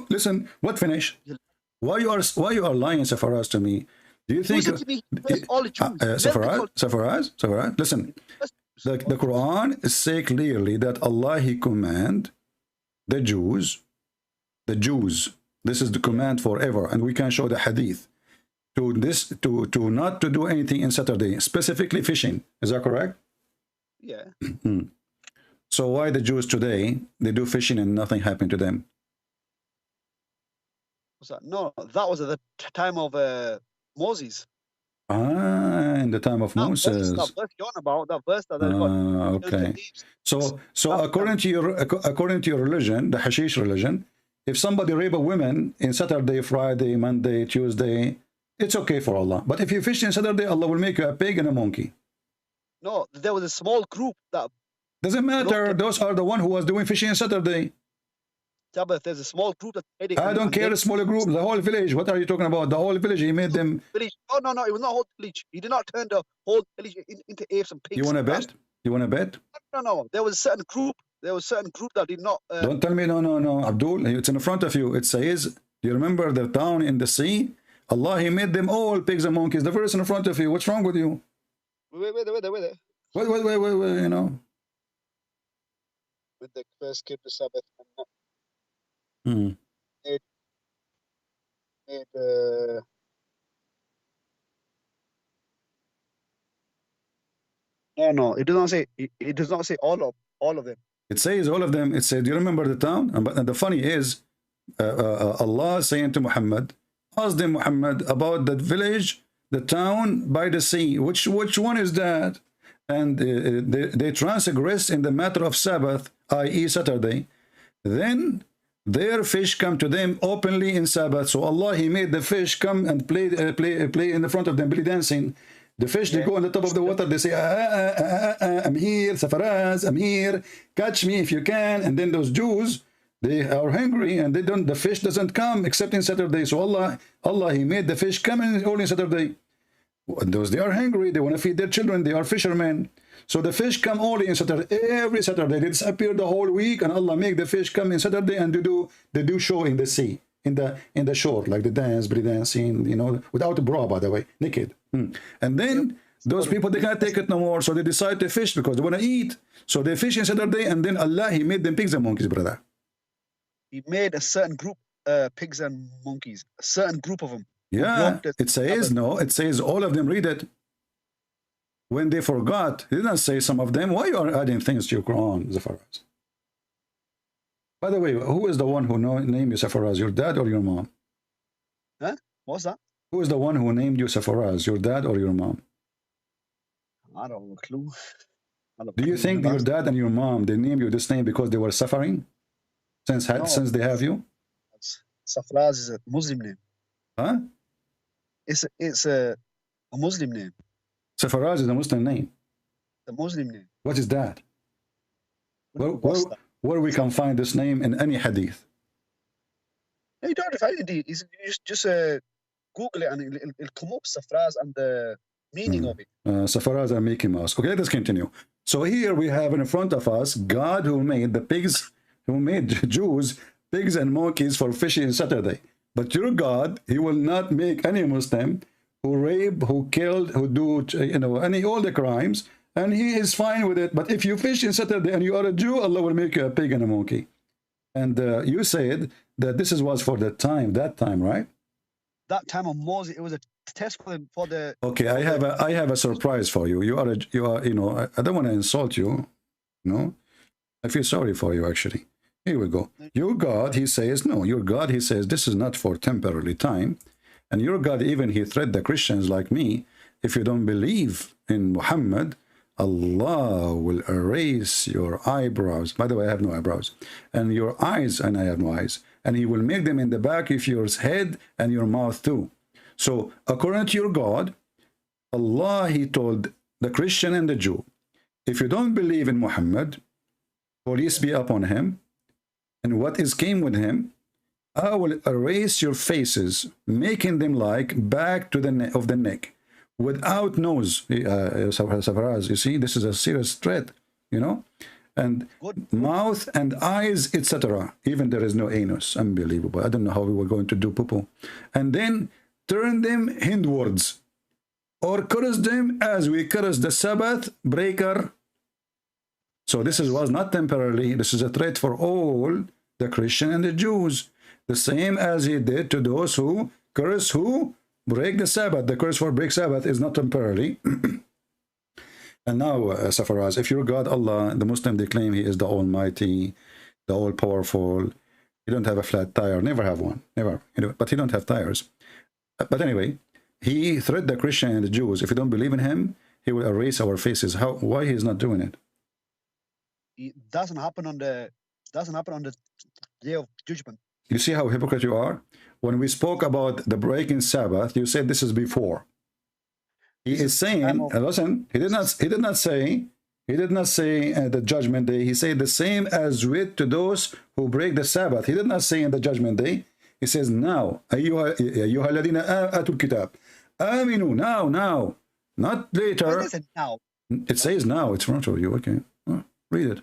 Listen, what finish? Why you are lying, Safaraz, to me? Do you think Safaraz? Listen, the Quran say clearly that Allah, he command the Jews. This is the command forever, and we can show the hadith to not to do anything in Saturday, specifically fishing. Is that correct? Yeah. So why the Jews today, they do fishing and nothing happened to them? What's that? No, that was at the time of Moses. In the time of Moses. That verse you're on about, that verse that okay. So according to your religion, the Hashish religion, if somebody rape a woman in Saturday, Friday, Monday, Tuesday, it's okay for Allah. But if you fish in Saturday, Allah will make you a pig and a monkey. No, there was a small group that... Doesn't matter. Those are the one who was doing fishing on Saturday. Sabbath, there's a small group that... I don't care the smaller group, the whole village. What are you talking about? The whole village, he made them... Village. Oh, no, it was not whole village. He did not turn the whole village into apes and pigs. You want to bet? You want to bet? No. There was a certain group. That did not... Don't tell me no. Abdul, it's in front of you. It says, do you remember the town in the sea? Allah, he made them all pigs and monkeys. The verse in front of you. What's wrong with you? Wait. Wait, you know. When they first kept the Sabbath and No, it does not say. It does not say all of them. It says all of them. It said, do you remember the town? And the funny is, Allah saying to Muhammad, ask them, Muhammad, about that village, the town by the sea. Which one is that? And they transgress in the matter of Sabbath, i.e. Saturday. Then their fish come to them openly in Sabbath. So Allah, he made the fish come and play in the front of them, belly dancing. The fish, they go on the top of the water, they say, I'm here, Safaraz, I'm here, catch me if you can. And then those Jews, they are hungry and the fish doesn't come except in Saturday. So Allah, he made the fish come in only Saturday. And those, they are hungry, they want to feed their children, they are fishermen. So the fish come only in Saturday, every Saturday. They disappear the whole week, and Allah make the fish come in Saturday, and they do show in the sea, in the shore, like the dance, belly dancing, you know, without a bra, by the way, naked. And then those people, they can't take it no more, so they decide to fish because they want to eat. So they fish on Saturday, and then Allah, he made them pigs and monkeys, brother. He made a certain group, pigs and monkeys, a certain group of them. Yeah, it says, no, it says all of them. Read it. When they forgot, he didn't say some of them. Why you are adding things to your Quran, Zafaraz? By the way, who is the one who named you Zafaraz, your dad or your mom? Huh? What's that? Who is the one who named you Zafaraz, your dad or your mom? I don't have a clue. Do you think your dad and your mom, they named you this name because they were suffering since they have you? Safraz is a Muslim name. Huh? It's a Muslim name. Safaraz is a Muslim name. The Muslim name. What is that? Where we can find this name in any hadith? No, you don't have to find it. Just Google it and it'll come up, Safraz, and the meaning of it. Safaraz are Mickey Mouse. Okay, let us continue. So here we have in front of us God who made the pigs, who made Jews, pigs and monkeys for fishing on Saturday. But your God, he will not make any Muslim who rape, who killed, who do, all the crimes, and he is fine with it. But if you fish on Saturday and you are a Jew, Allah will make you a pig and a monkey. And you said that this was for that time, right? That time of Moses, it was a test for the. Okay, I have a surprise for you. You are, I don't want to insult you, I feel sorry for you, actually. Here we go. Your God, he says, no, your God, he says, this is not for temporary time. And your God, even he threatened the Christians like me, if you don't believe in Muhammad, Allah will erase your eyebrows. By the way, I have no eyebrows. And your eyes, and I have no eyes. And he will make them in the back of your head and your mouth too. So, according to your God, Allah, he told the Christian and the Jew, if you don't believe in Muhammad, police be upon him, and what is came with him, I will erase your faces, making them like back to the neck, without nose. You see, this is a serious threat, and mouth and eyes, etc. Even there is no anus. Unbelievable. I don't know how we were going to do poo-poo. And then turn them hindwards, or curse them as we curse the Sabbath breaker. So this was not temporarily. This is a threat for all the Christian and the Jews. The same as he did to those who curse, who break the Sabbath. The curse for break Sabbath is not temporarily. And now, Safaraz, if your God, Allah, the Muslim, they claim he is the Almighty, the All-Powerful. He don't have a flat tire. Never have one. Never. But he don't have tires. But anyway, he threatened the Christian and the Jews. If you don't believe in him, he will erase our faces. Why he is not doing it? It doesn't happen on the day of judgment. You see how hypocrite you are? When we spoke about the breaking Sabbath, you said this is before. He is saying, listen, he did not say the judgment day. He said the same as with to those who break the Sabbath. He did not say in the judgment day. He says now, أيها الذين آتوا الكتاب آمنوا, now, not later. It now. It says now. It's front of you. Okay, read it.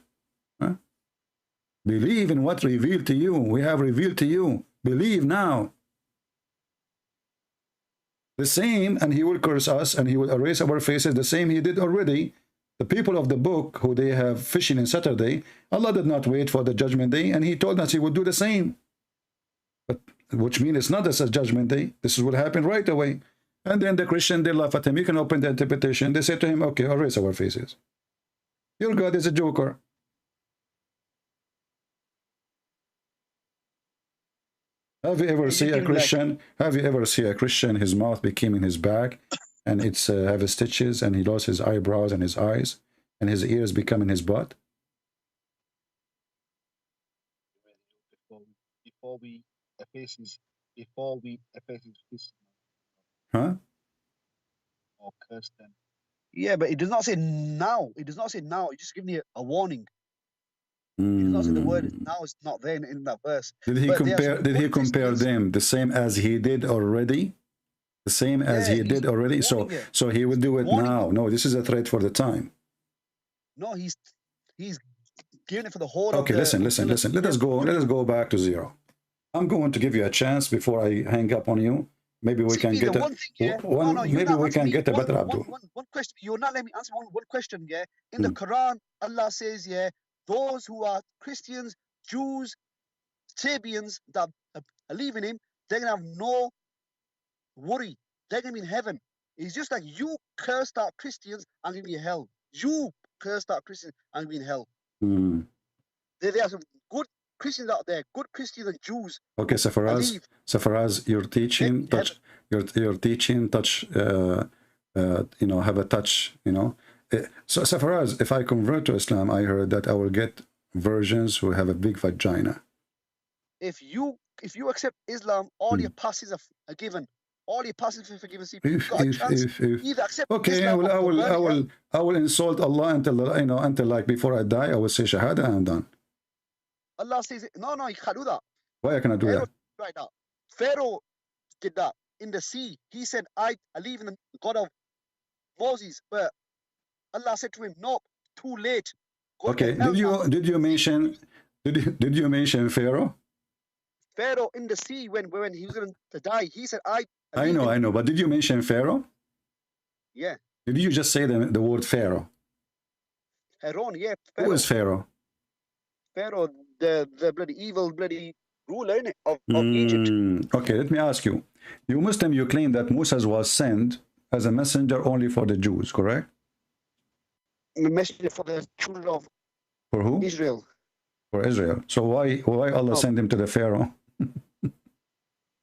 Believe in what revealed to you. We have revealed to you. Believe now. The same, and he will curse us, and he will erase our faces. The same he did already. The people of the book, who they have fishing on Saturday, Allah did not wait for the judgment day, and he told us he would do the same. But which means it's not as a judgment day. This will happen right away. And then the Christian, they laugh at him. You can open the interpretation. They say to him, okay, erase our faces. Your God is a joker. Have you ever seen a Christian? Have you ever seen a Christian? His mouth became in his back, and it's have stitches, and he lost his eyebrows and his eyes, and his ears become in his butt. Before we efface his Huh? or curse them. Yeah, but it does not say now. It does not say now. It just gives me a warning. It does not say the word now is not there in that verse. Did he compare? Did he compare them the same as he did already? The same as he did already. So he will do it now. No, this is a threat for the time. No, he's giving it for the whole. Okay, listen. Let us go back to zero. I'm going to give you a chance before I hang up on you. Maybe we can get maybe we can get a better Abdul. One question. You're not letting me answer one question, yeah? In the Quran, Allah says, yeah, those who are Christians, Jews, Sabians that believe in him, they're going to have no worry. They're going to be in heaven. It's just like you cursed out Christians and going to be in hell. You cursed out Christians and be in hell. There are some good Christians out there, good Christians and Jews. Okay, so for us, your teaching touch, your teaching touch, you know, have a touch, you know. So for us, if I convert to Islam, I heard that I will get virgins who have a big vagina. If you accept Islam, all your passes are given. All your passes are forgiven. So either accept okay, Islam I will insult Allah until, you know, until like before I die, I will say Shahada and I'm done. Allah says, no, you can't do that. Why can I do that? Right now, Pharaoh did that in the sea. He said, I believe in the God of Moses, but Allah said to him, no, too late. Okay, did you mention Pharaoh? Pharaoh in the sea when he was going to die, he said, I know, but did you mention Pharaoh? Yeah. Did you just say the word Pharaoh? Pharaoh, yeah. Pharaoh. Who is Pharaoh? Pharaoh, the bloody evil bloody ruler of Egypt. Okay, let me ask you. You Muslim, you claim that Moses was sent as a messenger only for the Jews, correct? A messenger for the children of Israel. For Israel. So why Allah sent him to the Pharaoh?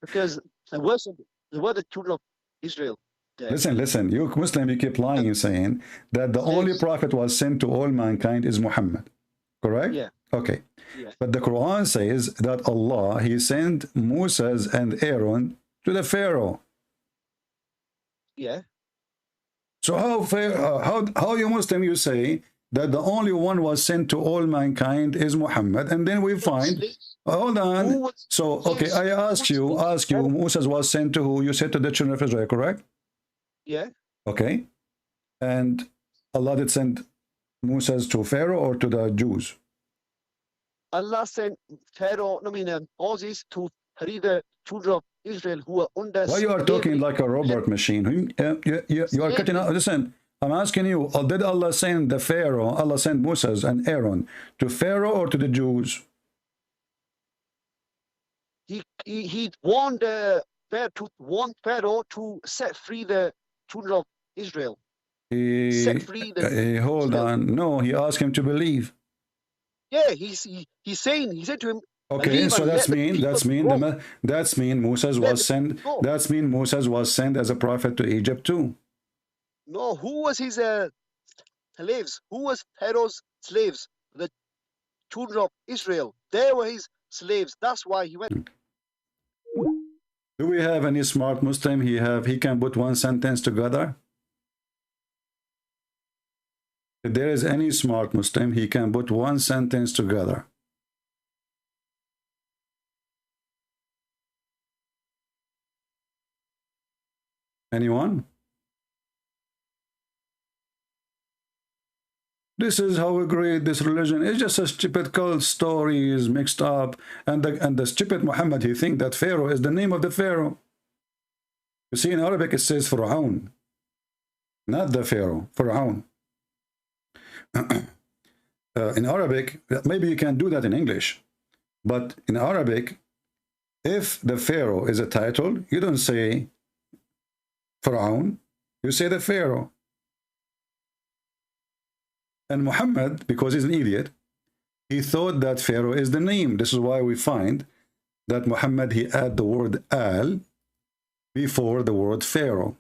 Because they were the children of Israel. Listen, you Muslim, you keep lying and saying that the only prophet was sent to all mankind is Muhammad. Correct? Yeah. Okay. Yeah. But the Quran says that Allah, he sent Moses and Aaron to the Pharaoh. Yeah. So how you Muslim, you say that the only one was sent to all mankind is Muhammad, and then we find, hold on. So, okay, I ask you, Moses was sent to who? You said to the children of Israel, correct? Yeah. Okay. And Allah did send Moses to Pharaoh or to the Jews? Allah sent Moses to the children of Israel who are under. Why you are talking like a robot machine? You are cutting out. Listen, I'm asking you, did Allah send the Pharaoh, Allah sent Moses and Aaron to Pharaoh or to the Jews? He warned Pharaoh to set free the children of Israel. Set free the hold on. No, he asked him to believe. Yeah, he said to him. Okay, so that's mean Moses was sent. That's mean Moses was sent as a prophet to Egypt too. No, who was his slaves? Who was Pharaoh's slaves? The children of Israel. They were his slaves. That's why he went. Do we have any smart Muslim? He can put one sentence together. If there is any smart Muslim, he can put one sentence together. Anyone? This is how we create this religion. It's just a stupid cult stories mixed up. And the stupid Muhammad, he thinks that Pharaoh is the name of the Pharaoh. You see, in Arabic it says Fir'aun, not the Pharaoh, Fir'aun. In Arabic, maybe you can do that in English, but in Arabic, if the Pharaoh is a title, you don't say Fir'aun, you say the Pharaoh. And Muhammad, because he's an idiot, he thought that Pharaoh is the name. This is why we find that Muhammad, he add the word al before the word Pharaoh.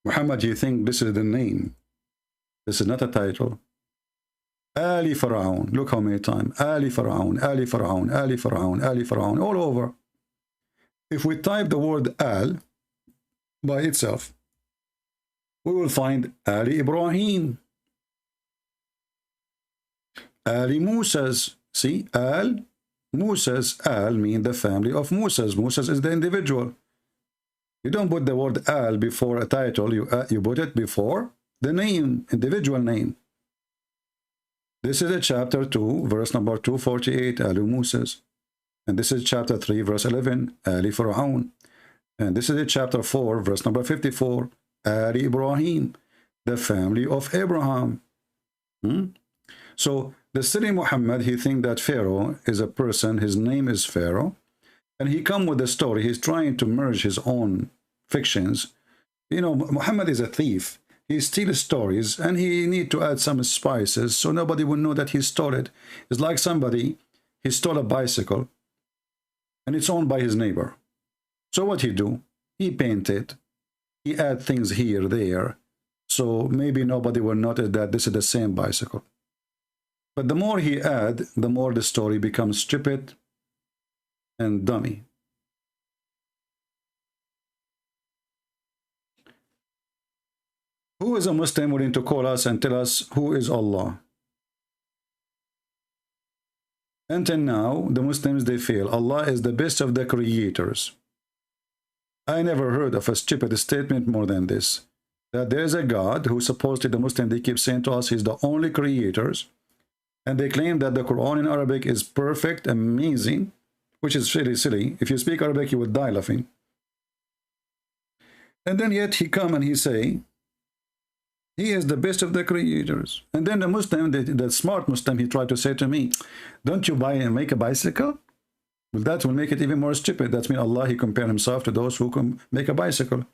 Muhammad, you think this is the name. This is not a title. Ali Pharaoh. Look how many times. Ali Pharaoh, Ali Pharaoh, Ali Pharaoh, Ali Pharaoh, all over. If we type the word Al by itself, we will find Ali Ibrahim, Ali Moses. See, Al, Moses. Al means the family of Moses. Moses is the individual. You don't put the word Al before a title. You put it before the name, individual name. This is a chapter 2, verse number 248, Al Moses. And this is chapter 3, verse 11, Ali Fir'aun. And this is chapter 4, verse number 54, Ali Ibrahim, the family of Abraham. So the silly Muhammad, he thinks that Pharaoh is a person, his name is Pharaoh, and he come with a story. He's trying to merge his own fictions. You know, Muhammad is a thief. He steals stories, and he need to add some spices so nobody will know that he stole it. It's like somebody, he stole a bicycle, and it's owned by his neighbor. So what he do? He paint it. He add things here, there. So maybe nobody will notice that this is the same bicycle. But the more he add, the more the story becomes stupid and dummy. Who is a Muslim willing to call us and tell us who is Allah? Until now, the Muslims, they feel Allah is the best of the creators. I never heard of a stupid statement more than this. That there is a God who supposedly the Muslims, they keep saying to us, he's the only creators. And they claim that the Quran in Arabic is perfect, amazing, which is really silly. If you speak Arabic, you would die laughing. And then yet he come and he say, he is the best of the creators. And then the Muslim, the smart Muslim, he tried to say to me, don't you buy and make a bicycle? Well, that will make it even more stupid. That's mean Allah, he compared himself to those who can make a bicycle.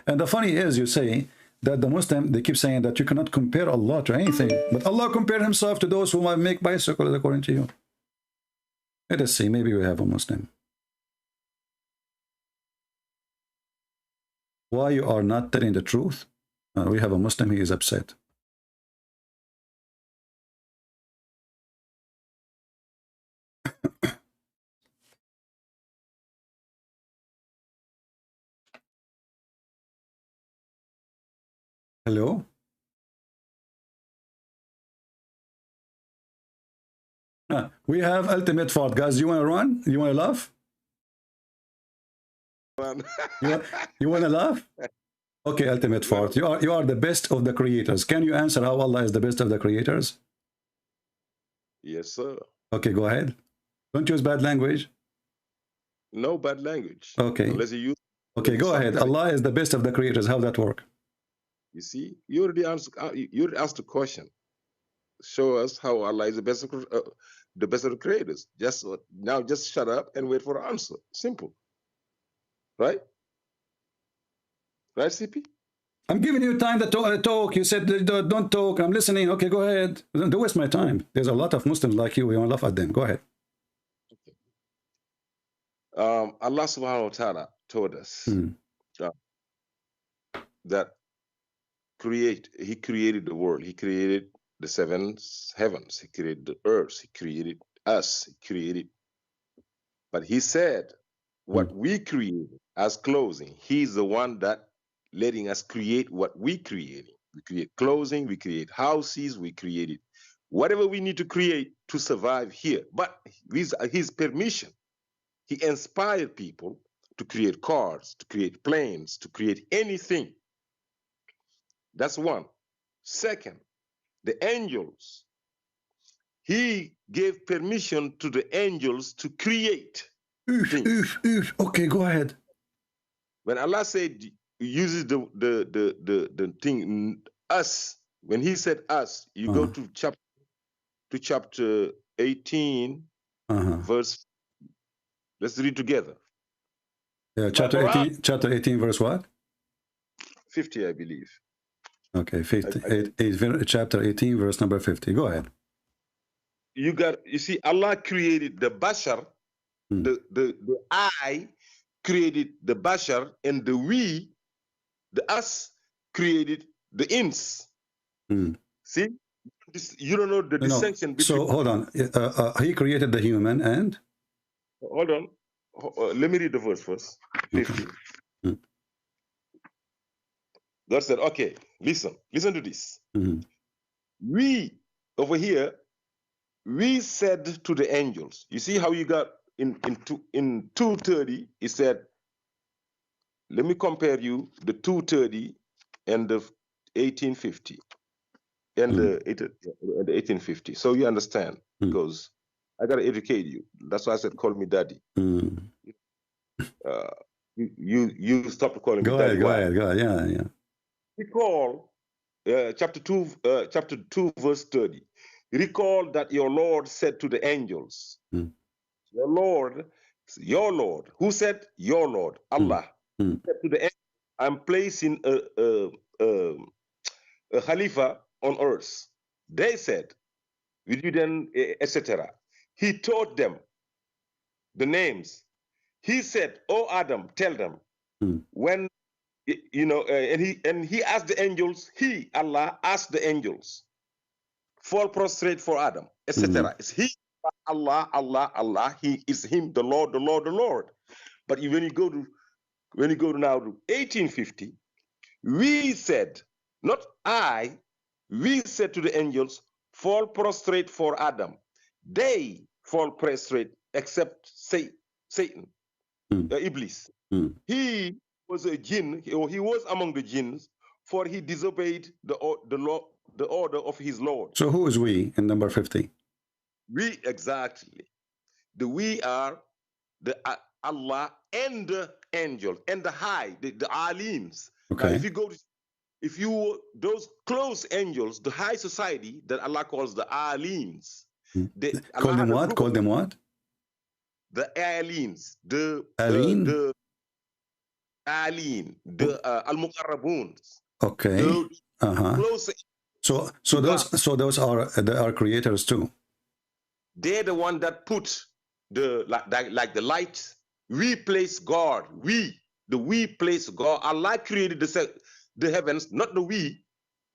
And the funny is, you say that the Muslim, they keep saying that you cannot compare Allah to anything. But Allah compared himself to those who might make bicycles according to you. Let us see, maybe we have a Muslim. Why you are not telling the truth? We have a Muslim, he is upset. Hello? We have ultimate fault, guys. You want to run? You want to laugh? You want to laugh? Okay, ultimate fault. You are the best of the creators. Can you answer how Allah is the best of the creators? Yes, sir. Okay, go ahead. Don't use bad language. No bad language. Okay. Unless you use. Okay, go ahead. Allah is the best of the creators. How that work? You see, you already asked the question. Show us how Allah is the best of the creators. Just shut up and wait for the answer. Simple. Right? Right, CP? I'm giving you time to talk. You said don't talk. I'm listening. Okay, go ahead. Don't waste my time. There's a lot of Muslims like you. We want to laugh at them. Go ahead. Okay. Allah subhanahu wa ta'ala told us that He created the world. He created the seven heavens. He created the earth. He created us. He created. But he said what we created as clothing, he's the one that letting us create what we created. We create clothing, we create houses, we created whatever we need to create to survive here. But with his permission, he inspired people to create cars, to create planes, to create anything. That's one. Second, the angels. He gave permission to the angels to create things. Okay, go ahead. When Allah said, uses the thing us, when he said us, you go to chapter 18, verse. Let's read together. Yeah, chapter 18, verse what? 50, I believe. Okay, 50, chapter 18, verse number 50. Go ahead. You see, Allah created the bashar, the I created the bashar, and the we, the us, created the ins. See? You don't know the distinction between... So, hold on. He created the human and... Hold on. Let me read the verse first. 50. God said, okay, listen to this. We, over here, we said to the angels, you see how you got in 230, he said, let me compare you the 230 and the 1850 and the 1850. So you understand, because I gotta educate you. That's why I said, call me daddy. You stop calling me daddy. Go ahead. Yeah. Recall chapter 2, verse 30. Recall that your Lord said to the angels, your Lord, who said your Lord, Allah, said to the angels, I'm placing a Khalifa on earth. They said, will you then, etc. He taught them the names. He said, oh Adam, tell them when, and he asked the angels, Allah asked the angels, fall prostrate for Adam, etc. It's he, Allah, he is him, the Lord. But when you go to now to 1850, we said, not I, we said to the angels, fall prostrate for Adam. They fall prostrate except Satan, Iblis. He was a jinn, or he was among the jinns, for he disobeyed the order of his Lord. So who is we in number 50? We, exactly. We are the Allah and the angels and the high, the alims. Okay. Now, those close angels, the high society that Allah calls the alims. Call them what? Call them what? The alims. The alim. The al-muqarrabuns. Okay. Close. So those are creators too. They're the one that put like the light. We place God. We place God. Allah created the heavens, not the we.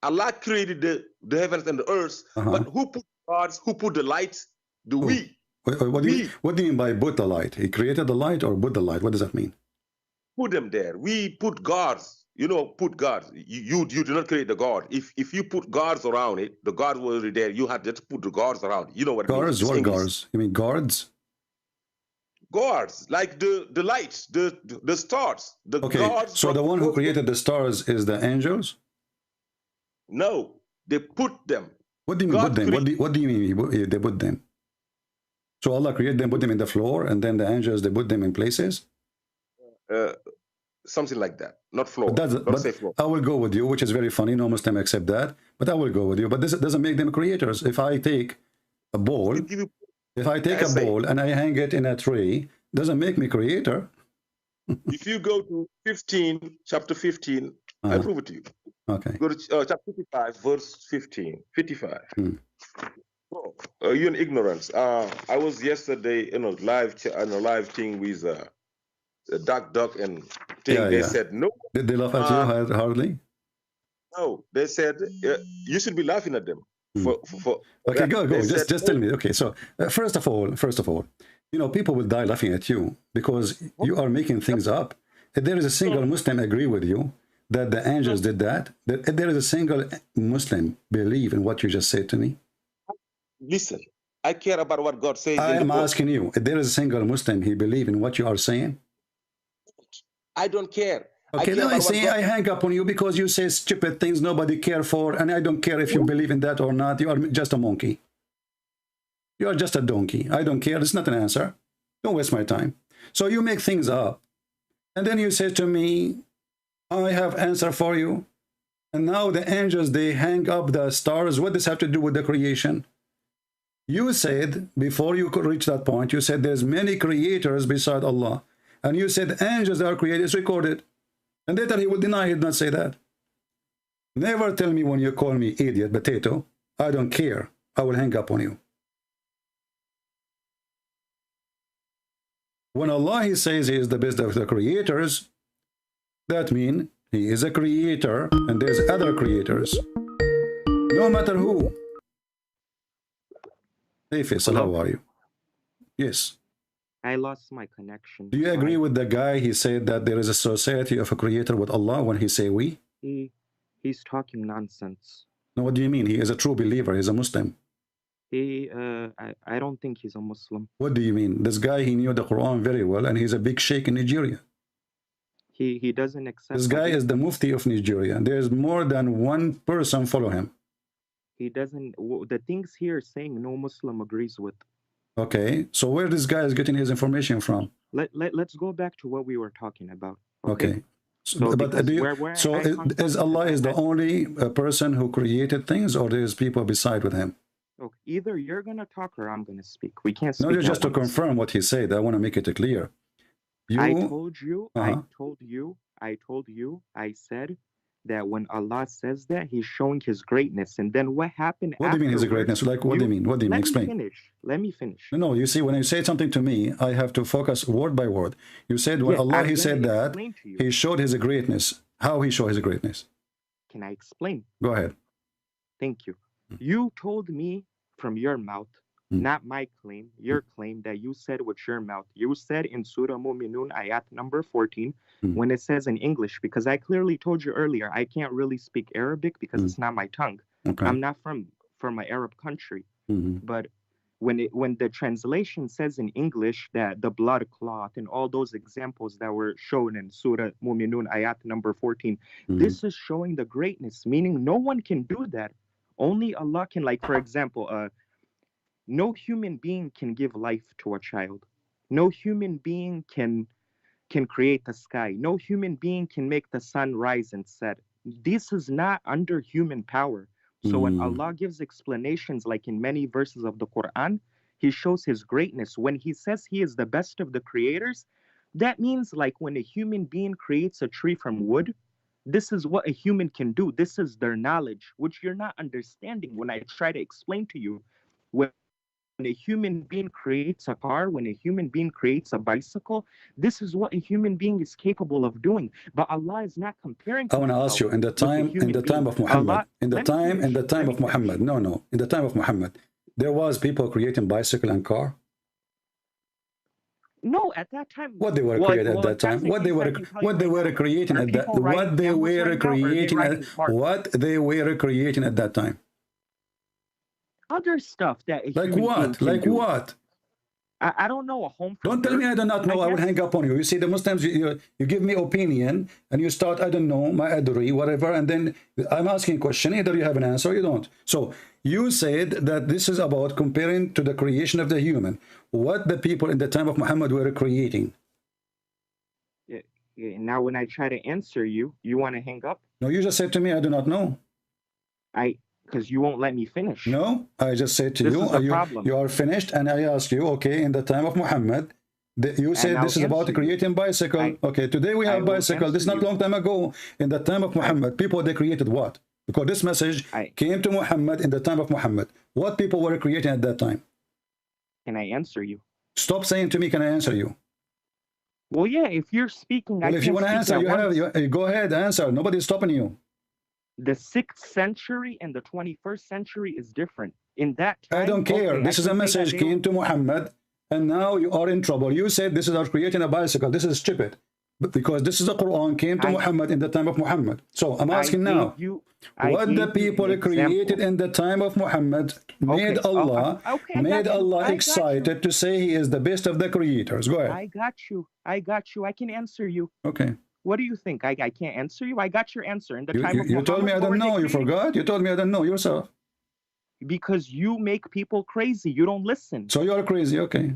Allah created the heavens and the earth. But who put gods? Who put the light? The we. What do you mean by put the light? He created the light or put the light? What does that mean? Put them there. We put gods. Put gods. You do not create the God. If you put gods around it, the gods were already there. You had to put the gods around it. You know what it means? What gods? You mean guards? Gods, like the lights, the stars. Gods. So the one who created the stars is the angels? No, they put them. What do you mean put them? What do you mean they put them? So Allah created them, put them in the floor, and then the angels, they put them in places? Something like that. Not floor. But say floor. I will go with you, which is very funny. No Muslim accept that. But I will go with you. But this doesn't make them creators. If I take a bowl, and I hang it in a tree, doesn't make me creator. If you go to chapter 15, I'll prove it to you. Okay. Go to chapter 55, verse 55. You're in ignorance. I was yesterday in a live thing with a duck and thing. They said no. Did they laugh at you hardly? No, they said you should be laughing at them. Okay, go. Just tell me. Okay, so first of all, people will die laughing at you because you are making things up. If there is a single Muslim agree with you that the angels did that, if there is a single Muslim believe in what you just said to me. Listen, I care about what God says. I am asking you, if there is a single Muslim, he believe in what you are saying? I don't care. Okay, then I hang up on you because you say stupid things nobody care for, and I don't care if you believe in that or not. You are just a monkey. You are just a donkey. I don't care. It's not an answer. Don't waste my time. So you make things up, and then you say to me, I have answer for you. And now the angels, they hang up the stars. What does this have to do with the creation? You said, before you could reach that point, you said there's many creators beside Allah. And you said angels are created. It's recorded. And later he will deny he did not say that. Never tell me when you call me idiot, potato. I don't care. I will hang up on you. When Allah he says he is the best of the creators, that means he is a creator and there's other creators. No matter who. Hey Faisal, how are you? Yes. I lost my connection. Do you agree with the guy? He said that there is a society of a creator with Allah when he say we? He's talking nonsense. No, what do you mean? He is a true believer. He's a Muslim. I don't think he's a Muslim. What do you mean? This guy, he knew the Quran very well, and he's a big sheikh in Nigeria. He doesn't accept. This guy is the mufti of Nigeria. There's more than one person follow him. He doesn't. The things here saying no Muslim agrees with. Okay, so where this guy is getting his information from? Let's go back to what we were talking about. Okay. So, but is Allah is the only person who created things, or there's people beside with him? Okay. Either you're gonna talk or I'm gonna speak. We can't speak. No, just to confirm what he said. I want to make it clear. I told you. I said that when Allah says that, He's showing His greatness, and then what happened? What do you mean His greatness? Like, what do you mean? What do you mean? Explain. Let me finish. No, you see, when you say something to me, I have to focus word by word. You said when Allah, He said that He showed His greatness. How He showed His greatness? Can I explain? Go ahead. Thank you. You told me from your mouth, not my claim, your claim that you said with your mouth. You said in Surah Mu'minun ayat number 14, when it says in English, because I clearly told you earlier, I can't really speak Arabic because it's not my tongue. Okay. I'm not from an Arab country. But when the translation says in English that the blood cloth and all those examples that were shown in Surah Mu'minun ayat number 14, this is showing the greatness, meaning no one can do that. Only Allah can, like, for example, no human being can give life to a child. No human being can create the sky. No human being can make the sun rise and set. This is not under human power. So when Allah gives explanations, like in many verses of the Quran, He shows His greatness. When He says He is the best of the creators, that means like when a human being creates a tree from wood, this is what a human can do. This is their knowledge, which you're not understanding when I try to explain to you. When a human being creates a car, when a human being creates a bicycle, this is what a human being is capable of doing. But Allah is not comparing. I want to ask you, in the time of Muhammad, in the time of Muhammad, in the time of Muhammad, there was people creating bicycle and car. No, at that time. What they were creating at that time? What they were creating at that? What they were creating at that time? Other stuff that. Like what? Like what? I don't know. A home. Don't tell me I do not know. I will hang up on you. You see, the Muslims, you give me opinion, and you start, I don't know, my adri, whatever, and then I'm asking a question. Either you have an answer or you don't. So you said that this is about comparing to the creation of the human. What the people in the time of Muhammad were creating. Yeah, now, when I try to answer you, you want to hang up? No, you just said to me, I do not know. Because you won't let me finish. No, I just said to you are finished, and I asked you, okay, in the time of Muhammad, you said this is about creating bicycle. Okay, today we have bicycle. This is not long time ago. In the time of Muhammad, people, they created what? Because this message came to Muhammad in the time of Muhammad. What people were creating at that time? Can I answer you? Stop saying to me, can I answer you? Well, yeah, if you're speaking, well, if you want to answer, you go ahead, answer. Nobody's stopping you. The 6th century and the 21st century is different. In that time, I don't care. This is a message came to Muhammad, and now you are in trouble. You said this is about creating a bicycle. This is stupid. But because this is the Quran came to Muhammad in the time of Muhammad. So I'm asking now, what the people created in the time of Muhammad made Allah excited to say He is the best of the creators. Go ahead. I got you. I can answer you. Okay. What do you think? I can't answer you? I got your answer. In the time of you told me I don't know. You forgot? You told me I don't know yourself. Because you make people crazy. You don't listen. So you're crazy, okay.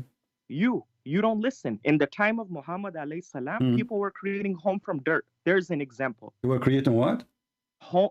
You don't listen. In the time of Muhammad alayhi salam, people were creating home from dirt. There's an example. You were creating what?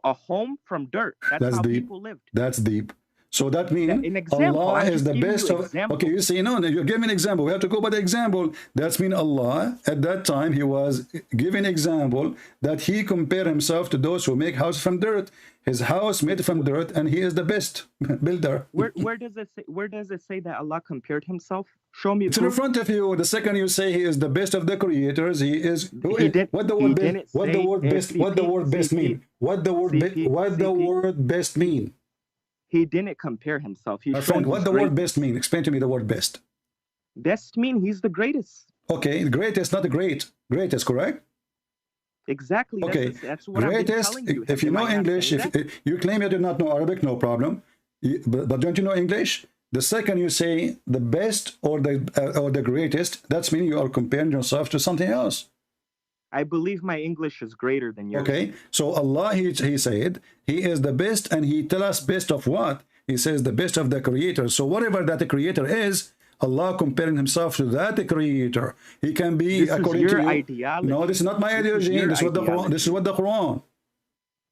A home from dirt. That's how deep. People lived. That's deep. So that means Allah is the best of... Okay, you see, no, you give me an example. We have to go by the example. That means Allah, at that time, He was giving example that He compared Himself to those who make houses from dirt. His house made from dirt, and He is the best builder. Where does it say that Allah compared Himself? Show me. It's in front of you. The second you say He is the best of the creators, He is... What the word best mean? What the word best mean? He didn't compare Himself. My friend, what the word best mean? Explain to me the word best. Best mean He's the greatest. Okay, greatest, not the great. Greatest, correct? Exactly. Okay, that's what greatest. I'm telling you. If you know English, if you claim you do not know Arabic, no problem. But don't you know English? The second you say the best or the greatest, that's meaning you are comparing yourself to something else. I believe my English is greater than yours. Okay, so Allah, he said, He is the best, and He tell us best of what? He says the best of the creator. So whatever that the creator is, Allah comparing himself to that creator. He can be This according is your to you. ideology. No, this is not my ideology. This is what the Quran. This is what the Quran.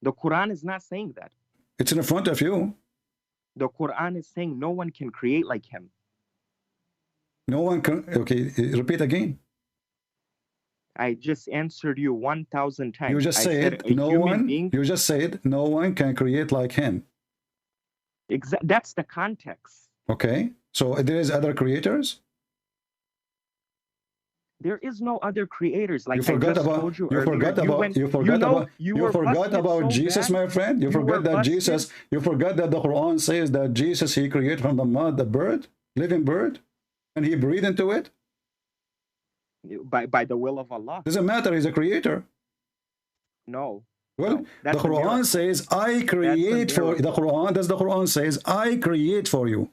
The Quran is not saying that. It's in front of you. The Quran is saying no one can create like him. No one can. Okay, repeat again. I just answered you 1,000 times. You just said no one. You just said no one can create like him. That's the context. Okay, so there is other creators. There is no other creators. Like you forgot about. You forgot about. You forgot about. You forgot about Jesus, my friend. You forgot that Jesus. You forgot that the Quran says that Jesus he created from the mud the bird, living bird, and he breathed into it. By the will of Allah. Doesn't matter. He's a creator. No. Well, the Quran says, "I create for." The Quran does. The Quran says, "I create for you."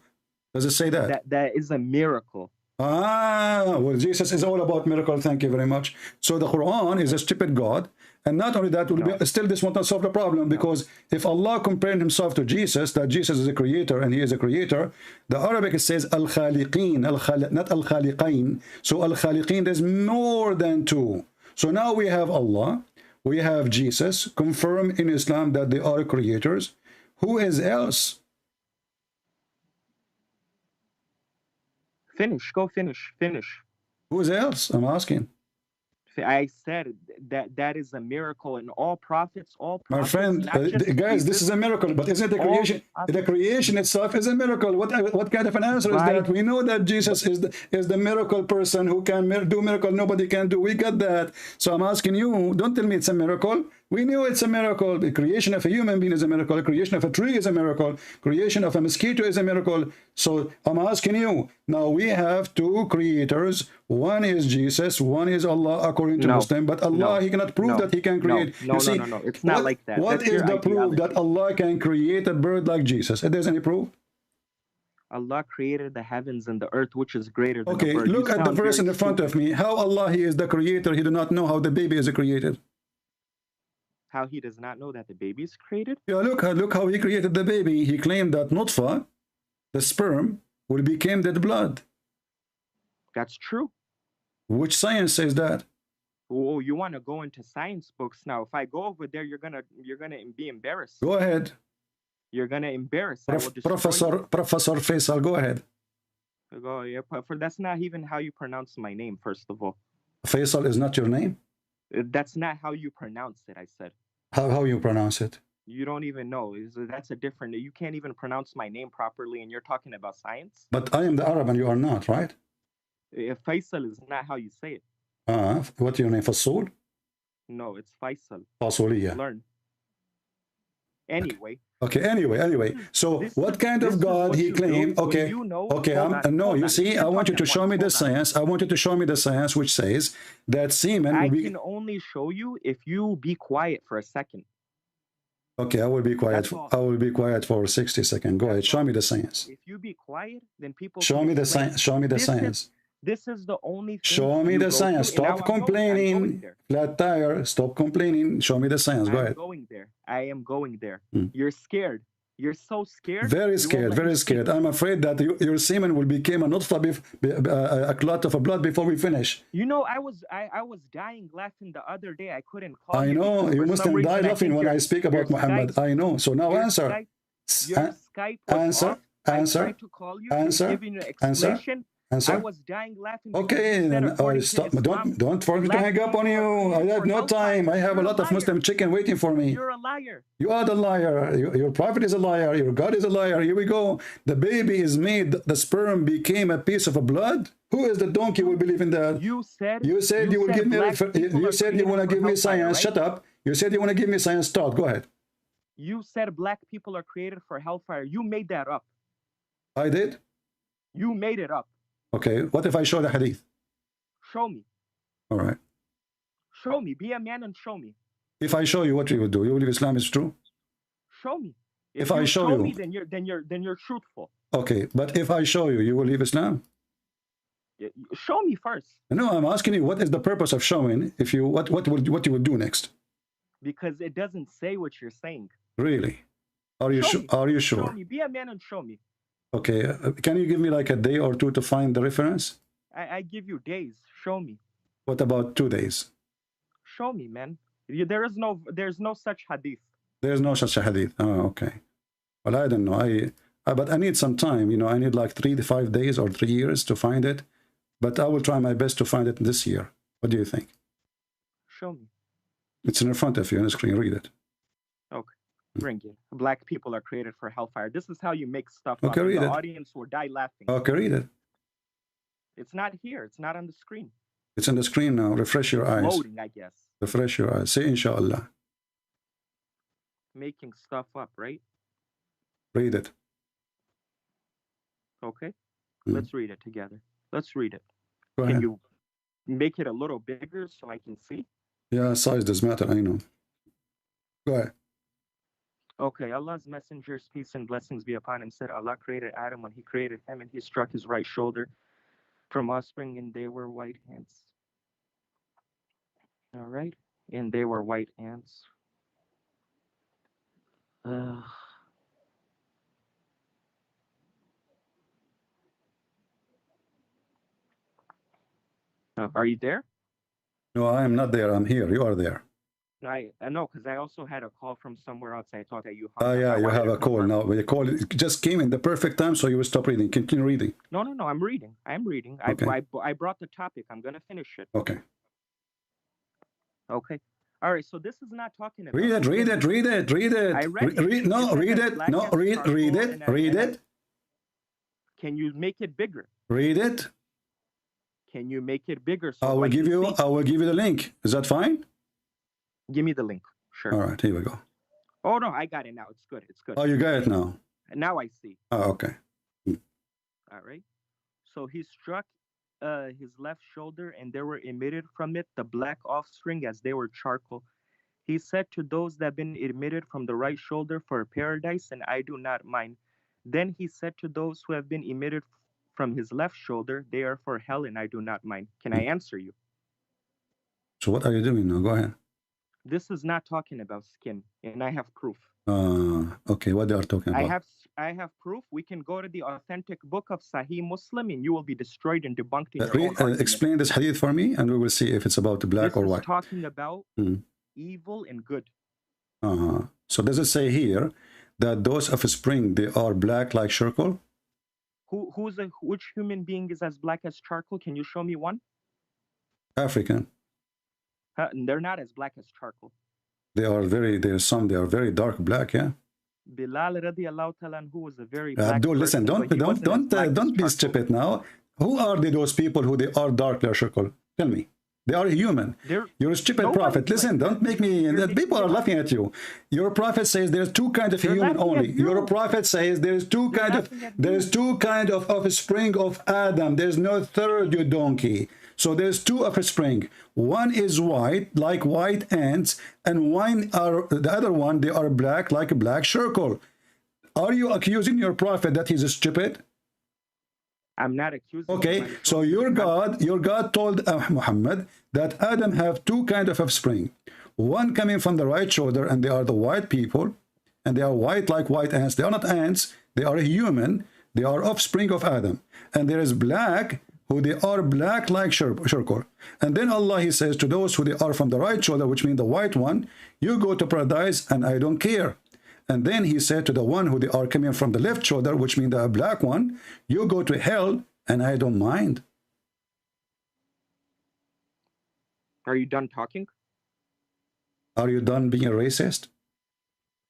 Does it say that? That is a miracle. Ah, well, Jesus is all about miracle. Thank you very much. So the Quran is a stupid God, and not only that, still this won't solve the problem, because if Allah compared himself to Jesus, that Jesus is a creator and he is a creator, the Arabic says al-khaliqeen, not al-khaliqain. So al-khaliqeen, there's more than two. So now we have Allah, we have Jesus, confirmed in Islam that they are creators. Who is else? Go finish. Who's else? I'm asking. I said that is a miracle, and all prophets. My friend, guys, this is a miracle, but isn't the creation? The creation itself is a miracle. What kind of an answer is that? We know that Jesus is the miracle person who can do miracle nobody can do. We got that. So I'm asking you, don't tell me it's a miracle. We knew it's a miracle. The creation of a human being is a miracle. The creation of a tree is a miracle. Creation of a mosquito is a miracle. So I'm asking you, now we have two creators. One is Jesus, one is Allah according to Muslim. But Allah, he cannot prove that he can create. No. It's not like that. What is the proof that Allah can create a bird like Jesus? If there's any proof? Allah created the heavens and the earth, which is greater than the bird. Look at the verse in the front of me. How Allah, he is the creator. He do not know how the baby is created. How he does not know that the baby is created? Yeah, look how he created the baby. He claimed that nutfa, the sperm, will become dead blood. That's true. Which science says that? Oh, you want to go into science books now? If I go over there, you're gonna be embarrassed. Go ahead. You're gonna embarrass. Professor Faisal, go ahead. That's not even how you pronounce my name. First of all, Faisal is not your name. That's not how you pronounce it. I said. How you pronounce it? You don't even know. That's a different. You can't even pronounce my name properly, and you're talking about science. But I am the Arab, and you are not, right? Faisal is not how you say it. What's your name? Fasul? No, it's Faisal. Fasuliya. Learn. Anyway. Okay. Anyway. So, what kind of God he claimed? Okay. No. You see, I want you to show me the science. I want you to show me the science which says that semen. I can only show you if you be quiet for a second. Okay, I will be quiet. I will be quiet for 60 seconds. Go ahead. Show me the science. If you be quiet, then people. Show me the science. Show me the science. This is the only thing. Show me the science. Stop complaining. Flat tire. Stop complaining. Show me the science. Go ahead. I am going there. You're scared. You're so scared. Very scared. Very scared. I'm afraid that your semen will become a clot of blood before we finish. You know, I was dying laughing the other day. I couldn't call I know. You must have died laughing when I speak about Muhammad. I know. So now answer. Your Skype was off. I tried to call you. Giving an explanation. Answer. I was dying laughing. Okay, then stop. Don't force me to hang up on you. I have no time. I have a lot of Muslim chicken waiting for me. You're a liar. You are the liar. Your prophet is a liar. Your God is a liar. Here we go. The baby is made. The sperm became a piece of blood. Who is the donkey who believe in that? You said you will give me. You said you want to give me science. Shut up. You said you want to give me science. Start. Go ahead. You said black people are created for hellfire. You made that up. I did. You made it up. Okay, what if I show the hadith? Show me. All right. Show me. Be a man and show me. If I show you, what you will do? You believe Islam is true? Show me. If I show you, me, then you're truthful. Okay, but if I show you, you will leave Islam? Show me first. No, I'm asking you, what is the purpose of showing? If you what you will do next? Because it doesn't say what you're saying. Really? Are you sure? Are you sure? Show me. Be a man and show me. Okay, can you give me like a day or two to find the reference? I give you days. Show me. What about 2 days? Show me, man. There's no such hadith. There's no such a hadith. Oh, okay. Well, I don't know. But I need some time. You know, I need like 3 to 5 days or 3 years to find it. But I will try my best to find it this year. What do you think? Show me. It's in front of you on the screen. Read it. Okay. Bring it. Black people are created for hellfire. This is how you make stuff okay, up. Read The it. audience will die laughing. Okay, read it. It's not here. It's not on the screen. It's on the screen now. Refresh your eyes. Loading, I guess. Refresh your eyes. Say inshallah. Making stuff up, right? Read it. Okay. Let's read it together. Let's read it. Go Can ahead. you make it a little bigger so I can see? Yeah, size does matter. I know. Go ahead. Okay, Allah's messengers, peace and blessings be upon him, said Allah created Adam when he created him, and he struck his right shoulder from offspring, and they were white ants. All right, and they were white ants. Are you there? No, I am not there. I'm here. You are there. I know, because I also had a call from somewhere else. I thought that you. Oh, yeah, you have a call now. The call just came in the perfect time, so you will stop reading. Continue reading. No, I'm reading. I'm reading. Okay. I brought the topic. I'm going to finish it. Okay. Okay. All right, so this is not talking about... Read it. I read it. No, read it. No, read it. Can you make it bigger? Read it. Can you make it bigger? So I will give you the link. Is that fine? Give me the link. Sure. All right, here we go. Oh, no, I got it now. It's good. It's good. Oh, you got it now. Now I see. Oh, okay. All right. So he struck his left shoulder, and there were emitted from it the black offspring as they were charcoal. He said to those that have been emitted from the right shoulder, for paradise, and I do not mind. Then he said to those who have been emitted from his left shoulder, they are for hell, and I do not mind. Can I answer you? So what are you doing now? Go ahead. This is not talking about skin, and I have proof. Okay, what they are talking about? I have proof. We can go to the authentic book of Sahih Muslim, and you will be destroyed and debunked in your own argument. Explain this hadith for me, and we will see if it's about black or white. This is talking about evil and good. So does it say here that those offspring, they are black like charcoal? Which human being is as black as charcoal? Can you show me one? African. They're not as black as charcoal. They are very dark black, yeah. Bilal radiallahu ta'ala anhu was a very black Abdul, listen, don't be stupid now. Who are those people who they are dark like charcoal? Tell me. They are human. You're a stupid prophet. Listen, don't make me... People are laughing at you. Your prophet says there's 2 kinds of human only. Your prophet says there's 2 kind of offspring of Adam. There's no third, you donkey. So there's 2 offspring. One is white, like white ants, and the other one, they are black, like a black charcoal. Are you accusing your prophet that he's stupid? I'm not accusing. Okay, so your God told Muhammad that Adam have 2 kind of offspring. One coming from the right shoulder, and they are the white people, and they are white like white ants. They are not ants. They are human. They are offspring of Adam. And there is black, who they are black like charcoal. And then Allah, he says to those who they are from the right shoulder, which means the white one, you go to paradise and I don't care. And then he said to the one who they are coming from the left shoulder, which means the black one, you go to hell and I don't mind. Are you done talking? Are you done being a racist?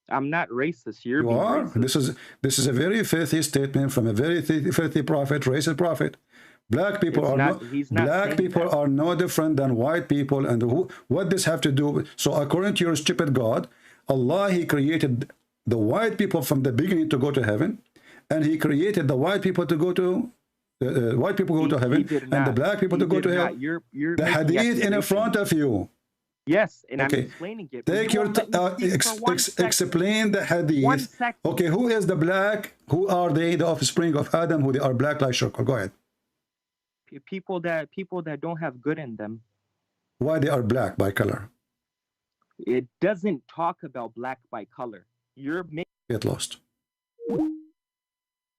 I'm not racist. You are. Racist. This is a very filthy statement from a very filthy prophet, racist prophet. Black people are no different than white people. And what this have to do? So according to your stupid God, Allah, he created the white people from the beginning to go to heaven, and he created the white people to go to white people go to heaven, and the black people to go to hell. The hadith in front of you. Yes, and I'm explaining it. Take your explain the hadith. Okay, who is the black? Who are they? The offspring of Adam, who they are black like charcoal. Go ahead. People that don't have good in them. Why they are black by color? It doesn't talk about black by color. Get lost.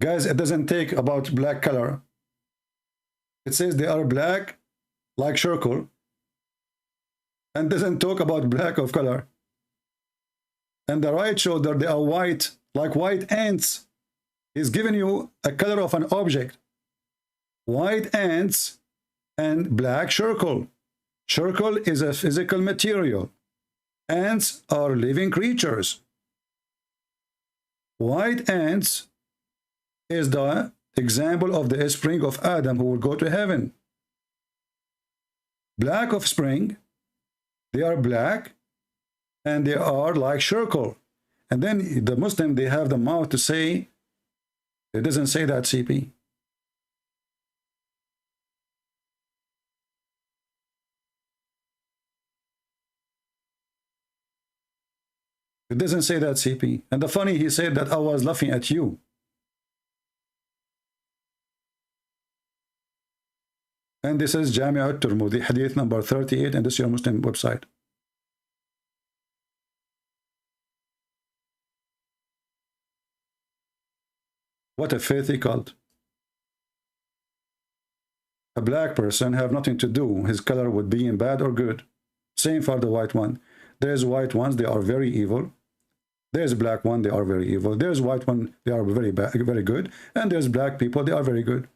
Guys, it doesn't take about black color. It says they are black like charcoal, and doesn't talk about black of color. And the right shoulder, they are white, like white ants. He's giving you a color of an object. White ants and black charcoal. Charcoal is a physical material. Ants are living creatures. White ants is the example of the offspring of Adam who will go to heaven. Black offspring, they are black and they are like charcoal. And then the Muslim, they have the mouth to say, it doesn't say that, CP. It doesn't say that, CP. And the funny, he said that I was laughing at you. And this is Jami' al-Tirmidhi, hadith number 38, and this is your Muslim website. What a filthy cult. A black person have nothing to do his color with being bad or good. Same for the white one. There's white ones, they are very evil. There's black one, they are very evil. There's white one, they are very bad, very good. And there's black people, they are very good.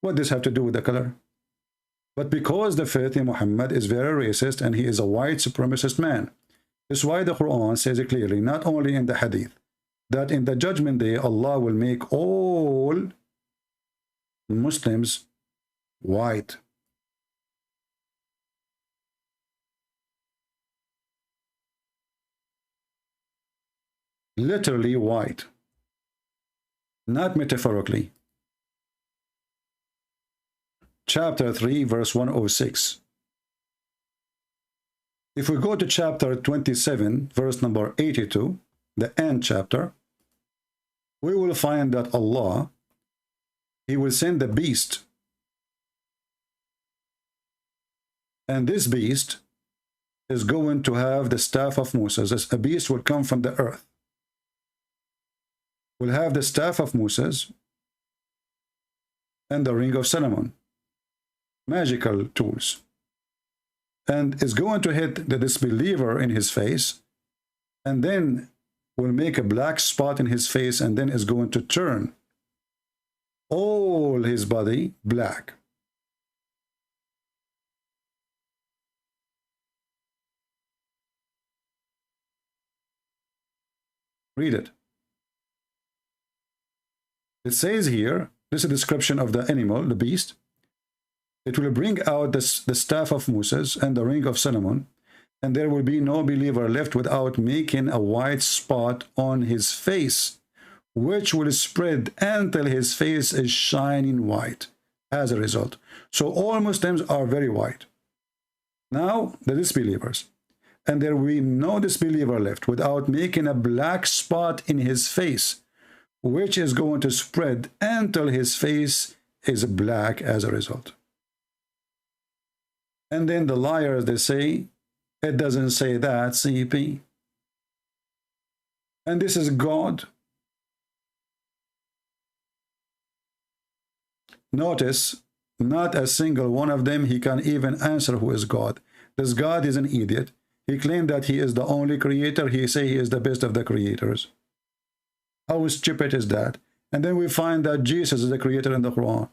What does this have to do with the color? But because the filthy Muhammad is very racist and he is a white supremacist man, that's why the Quran says it clearly, not only in the hadith, that in the judgment day, Allah will make all Muslims white. Literally white, not metaphorically. Chapter 3, verse 106. If we go to chapter 27, verse number 82, the end chapter, we will find that Allah, he will send the beast. And this beast is going to have the staff of Moses. A beast will come from the earth. Will have the staff of Moses and the ring of Solomon. Magical tools. And is going to hit the disbeliever in his face, and then will make a black spot in his face, and then is going to turn all his body black. Read it. It says here, this is a description of the animal, the beast. It will bring out the staff of Moses and the ring of Solomon, and there will be no believer left without making a white spot on his face, which will spread until his face is shining white as a result. So all Muslims are very white. Now, the disbelievers. And there will be no disbeliever left without making a black spot in his face, which is going to spread until his face is black as a result. And then the liars, they say, it doesn't say that, CP. And this is God. Notice, not a single one of them, he can even answer who is God. This God is an idiot. He claimed that he is the only creator. He say he is the best of the creators. How stupid is that? And then we find that Jesus is the creator in the Quran.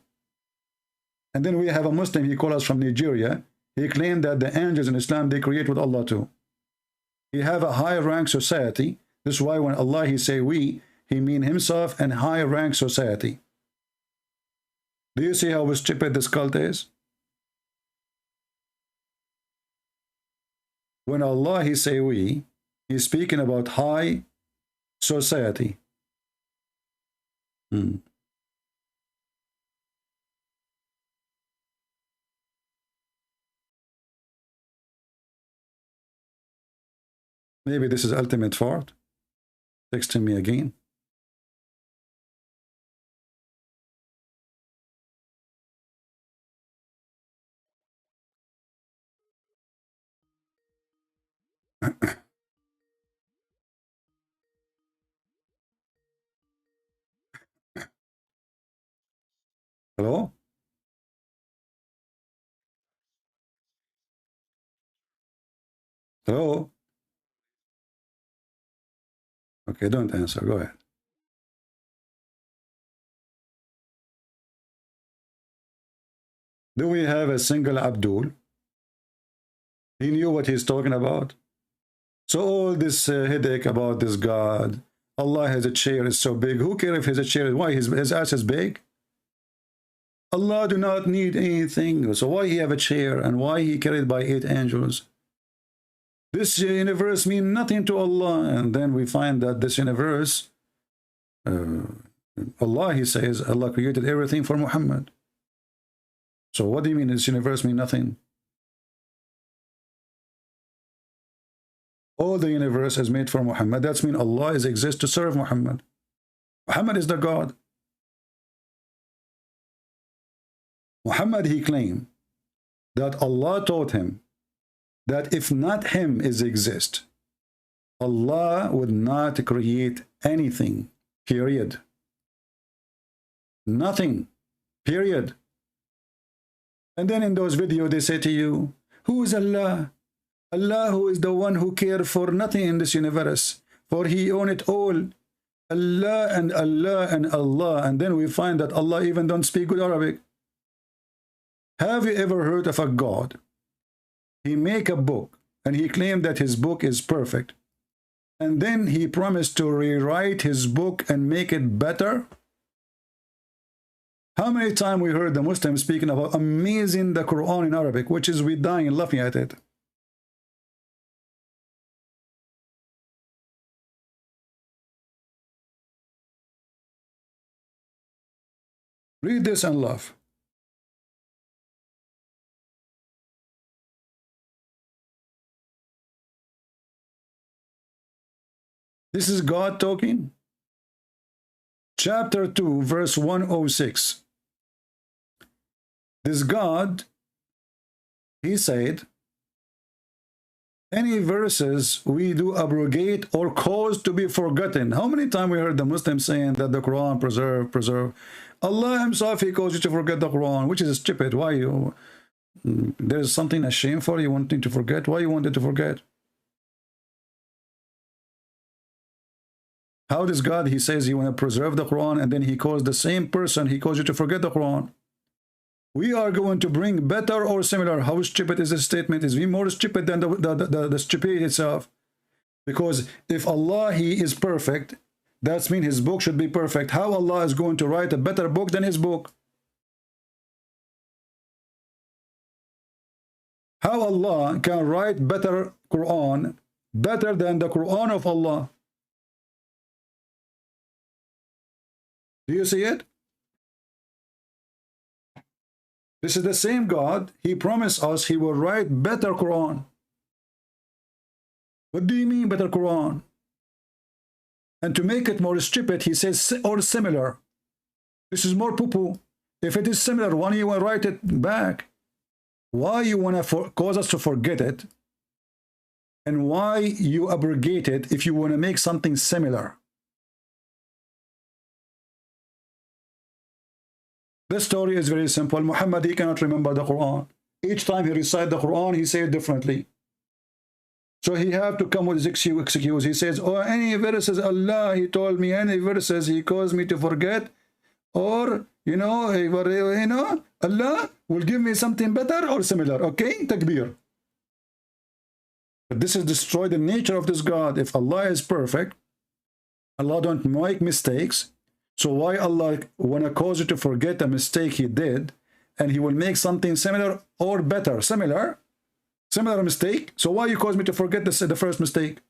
And then we have a Muslim, he called us from Nigeria. He claimed that the angels in Islam, they create with Allah too. He have a high rank society. This is why when Allah, he say we, he mean himself and high rank society. Do you see how stupid this cult is? When Allah, he say we, he's speaking about high society. Maybe this is ultimate fart. Texting me again. Hello? Hello? Okay, don't answer. Go ahead. Do we have a single Abdul? He knew what he's talking about. So all this headache about this God, Allah has a chair, is so big. Who cares if his chair? Why his ass is big? Allah do not need anything. So why he have a chair and why he carried by 8 angels? This universe means nothing to Allah. And then we find that this universe, Allah, he says, Allah created everything for Muhammad. So what do you mean this universe means nothing? All the universe is made for Muhammad. That means Allah is exists to serve Muhammad. Muhammad is the God. Muhammad, he claimed that Allah taught him that if not him is exist, Allah would not create anything, period. Nothing, period. And then in those videos they say to you, who is Allah? Allah, who is the one who cares for nothing in this universe, for he owns it all. Allah and Allah and Allah. And then we find that Allah even don't speak good Arabic. Have you ever heard of a God? He make a book and he claimed that his book is perfect. And then he promised to rewrite his book and make it better. How many times we heard the Muslims speaking about amazing the Quran in Arabic, which is we dying laughing at it. Read this and laugh. This is God talking. Chapter 2, verse 106. This God, he said, any verses we do abrogate or cause to be forgotten. How many times we heard the Muslims saying that the Quran preserve? Allah himself, he calls you to forget the Quran, which is stupid. Why you? There's something a shame for you wanting to forget. Why you wanted to forget? How does God, he says he want to preserve the Quran, and then he calls the same person, he calls you to forget the Quran. We are going to bring better or similar. How stupid is this statement? Is we more stupid than the stupidity itself? Because if Allah, he is perfect, that means his book should be perfect. How Allah is going to write a better book than his book? How Allah can write better Quran, better than the Quran of Allah? Do you see it? This is the same God. He promised us he will write better Quran. What do you mean better Quran? And to make it more stupid, he says or similar. This is more poo-poo. If it is similar, why you want to write it back? Why you want to cause us to forget it? And why you abrogate it if you want to make something similar? The story is very simple. Muhammad, he cannot remember the Quran. Each time he recites the Quran, he says it differently. So he have to come with his excuse. He says, oh, any verses Allah, he told me, any verses he caused me to forget, or, Allah will give me something better or similar. Okay, takbir. But this is destroy the nature of this God. If Allah is perfect, Allah don't make mistakes. So why Allah want to cause you to forget a mistake he did, and he will make something similar or better? Similar mistake. So why you cause me to forget the first mistake?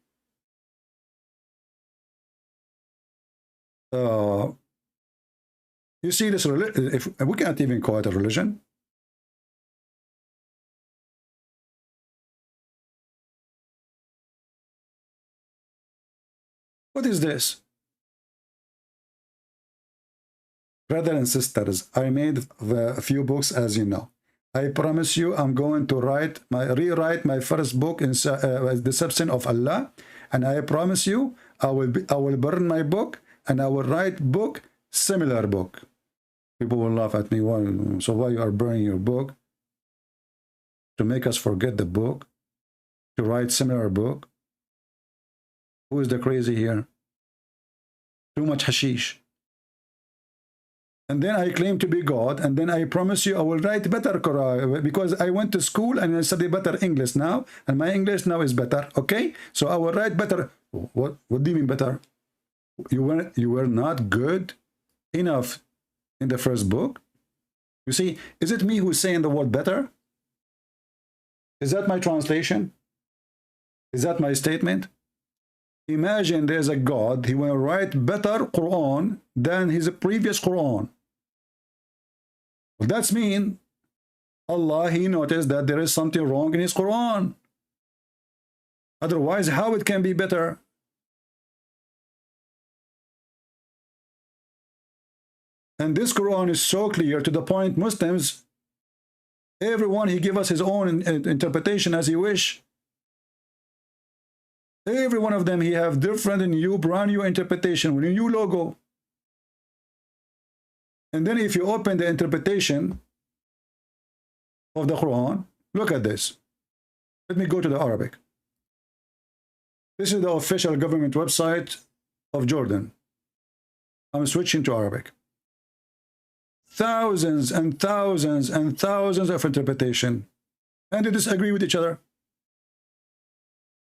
You see this, if we can't even call it a religion. What is this? Brothers and sisters, I made a few books, as you know. I promise you, I'm going to rewrite my first book in Deception of Allah, and I promise you, I will burn my book, and I will write book, similar book. People will laugh at me. Why? So why you are burning your book? To make us forget the book? To write similar book? Who is the crazy here? Too much hashish. And then I claim to be God, and then I promise you I will write better Quran because I went to school and I study better English now, and my English now is better. Okay, so I will write better. What do you mean better? You were not good enough in the first book. You see, is it me who's saying the word better? Is that my translation? Is that my statement? Imagine there's a God, he will write better Quran than his previous Quran. Well, that's mean Allah, he noticed that there is something wrong in his Quran. Otherwise, how it can be better? And this Quran is so clear to the point Muslims, everyone, he give us his own interpretation as he wish. Every one of them, he have different and new, brand new interpretation with a new logo. And then if you open the interpretation of the Quran, look at this. Let me go to the Arabic. This is the official government website of Jordan. I'm switching to Arabic. Thousands and thousands and thousands of interpretation, and they disagree with each other.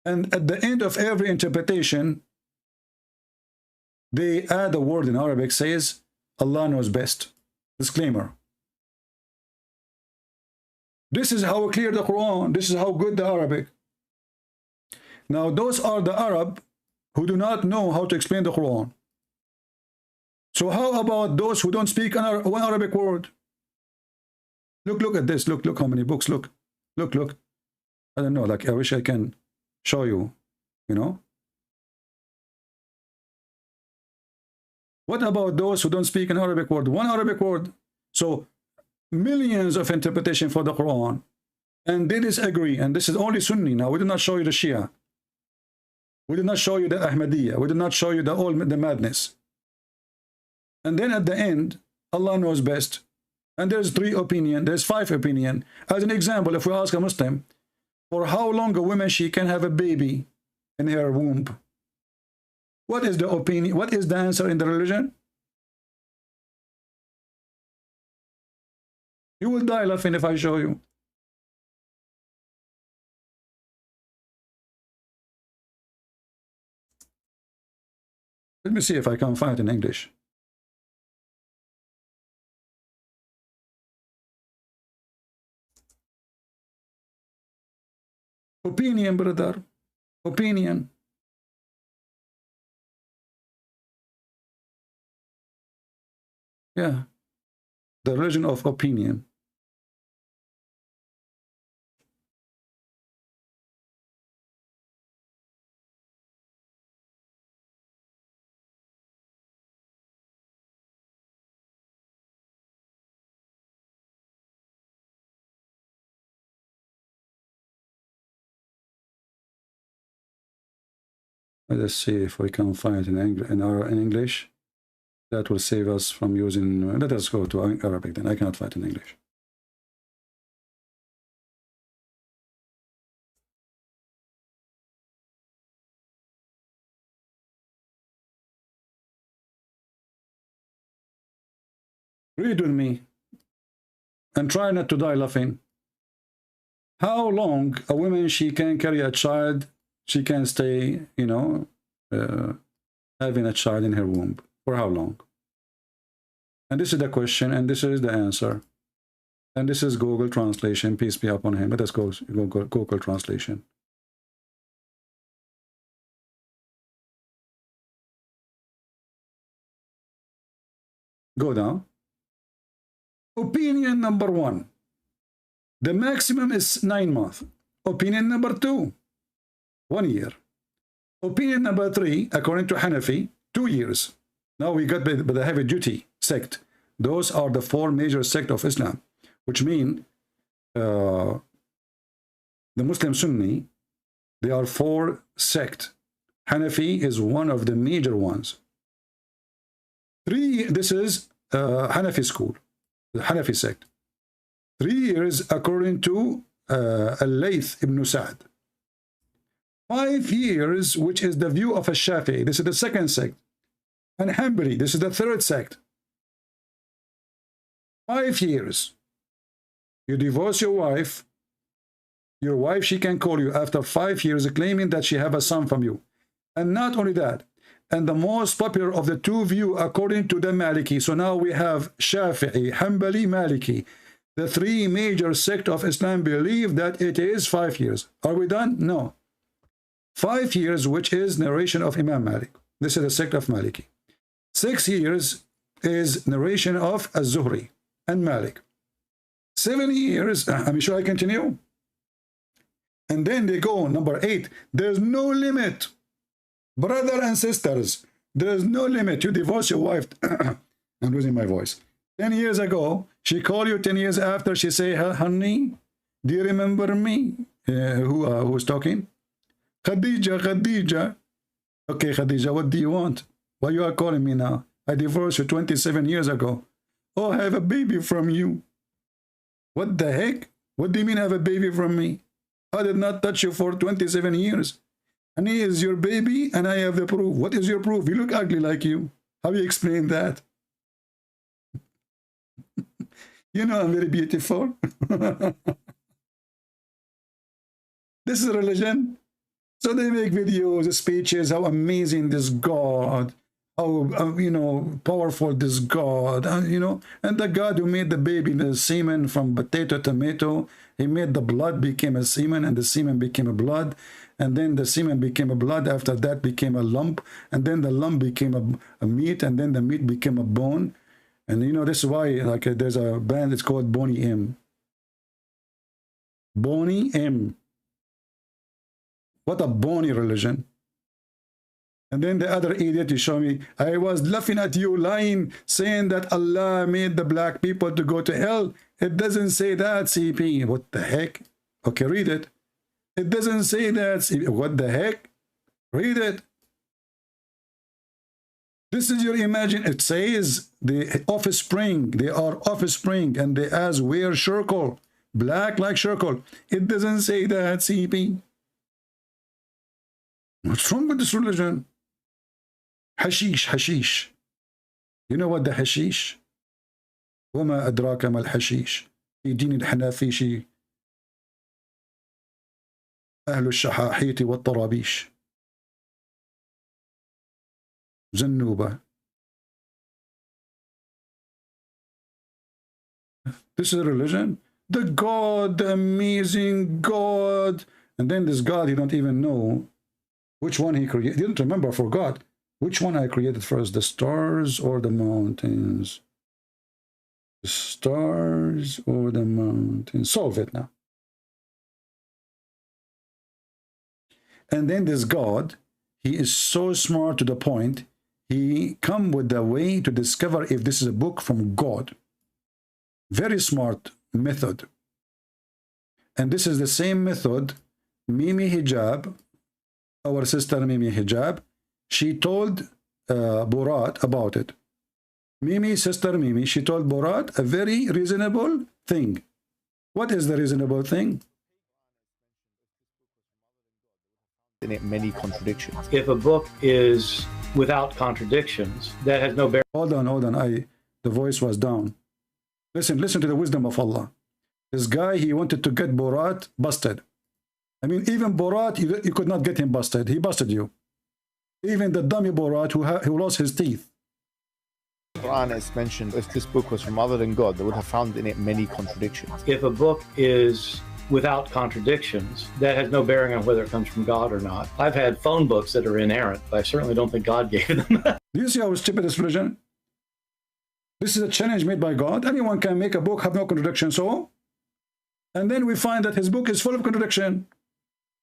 And at the end of every interpretation, they add a word in Arabic, says, Allah knows best. Disclaimer. This is how clear the Quran, this is how good the Arabic. Now, those are the Arab who do not know how to explain the Quran. So how about those who don't speak one Arabic word? Look at this. Look how many books. Look. I don't know. Like, I wish I can show you, you know. What about those who don't speak an Arabic word? One Arabic word. So millions of interpretation for the Quran. And they disagree. And this is only Sunni. Now, we did not show you the Shia. We did not show you the Ahmadiyya. We did not show you the madness. And then at the end, Allah knows best. And there's 3 opinions, there's 5 opinions. As an example, if we ask a Muslim, for how long a woman she can have a baby in her womb? What is the opinion? What is the answer in the religion? You will die laughing if I show you. Let me see if I can find it in English. Opinion, brother. Opinion. Yeah. The religion of opinion. Let's see if we can find it in English. That will save us from using... let us go to Arabic then. I cannot find it in English. Read with me and try not to die laughing. How long a woman she can carry a child, she can stay, you know, having a child in her womb? For how long? And this is the question, and this is the answer. And this is Google translation. Peace be upon him. Let us go Google translation. Go down. Opinion number 1. The maximum is 9 months. Opinion number 2, 1 year. Opinion number 3, according to Hanafi, 2 years. Now we got by the heavy duty sect. Those are the 4 major sects of Islam, which mean the Muslim Sunni, they are 4 sects. Hanafi is one of the major ones. 3, this is Hanafi school, the Hanafi sect. 3 years according to Al-Layth ibn Sa'd. 5 years, which is the view of a Shafi'i. This is the second sect. And Hanbali, this is the third sect. 5 years. You divorce your wife, she can call you after 5 years claiming that she have a son from you. And not only that, and the most popular of the two view according to the Maliki. So now we have Shafi'i, Hanbali, Maliki. The three major sects of Islam believe that it is 5 years. Are we done? No. 5 years, which is narration of Imam Malik. This is the sect of Maliki. 6 years is narration of Az-Zuhri and Malik. 7 years, I'm sure I continue. And then they go, number 8, there's no limit. Brother and sisters, there's no limit. You divorce your wife. I'm losing my voice. 10 years ago, she called you 10 years after, she say, honey, do you remember me? Who's talking? Khadija, Khadija. Okay, Khadija, what do you want? Why you are calling me now? I divorced you 27 years ago. Oh, I have a baby from you. What the heck? What do you mean I have a baby from me? I did not touch you for 27 years. And he is your baby and I have the proof. What is your proof? You look ugly like you. How do you explain that? You know I'm very beautiful. This is religion. So they make videos, speeches, how amazing this God, how, you know, powerful this God, you know, and the God who made the baby, the semen from potato, tomato, he made the blood became a semen and the semen became a blood. And then the semen became a blood. After that became a lump. And then the lump became a meat. And then the meat became a bone. And you know, this is why, like, there's a band, it's called Boney M. Boney M. What a bony religion. And then the other idiot, you show me, I was laughing at you lying, saying that Allah made the black people to go to hell. It doesn't say that, CP. What the heck? Okay, read it. It doesn't say that, CP. What the heck? Read it. This is your imagine. It says the offspring, they are offspring, and they as wear circle, black like circle. It doesn't say that, CP. What's wrong with this religion? Hashish, hashish. You know what the hashish? وما أدراك ما الحشيش في دين الحنافيش أهل الشحاحية والطرابيش زنوبة. This is a religion? The God, the amazing God. And then this God, you don't even know which one he created. You didn't remember, forgot. Which one I created first, the stars or the mountains? The stars or the mountains? Solve it now. And then this God, he is so smart to the point, he come with the way to discover if this is a book from God. Very smart method. And this is the same method Mimi Hijab, our sister Mimi Hijab, she told Borat about it. Mimi, sister Mimi, she told Borat a very reasonable thing. What is the reasonable thing? In it, many contradictions. If a book is without contradictions, that has no bearing. Hold on. The voice was down. Listen to the wisdom of Allah. This guy, he wanted to get Borat busted. I mean, even Borat, you could not get him busted. He busted you. Even the dummy Borat who lost his teeth. Qur'an is mentioned, if this book was from other than God, they would have found in it many contradictions. If a book is without contradictions, that has no bearing on whether it comes from God or not. I've had phone books that are inerrant, but I certainly don't think God gave them. Do you see how stupid this religion? This is a challenge made by God. Anyone can make a book, have no contradiction, so? And then we find that his book is full of contradiction.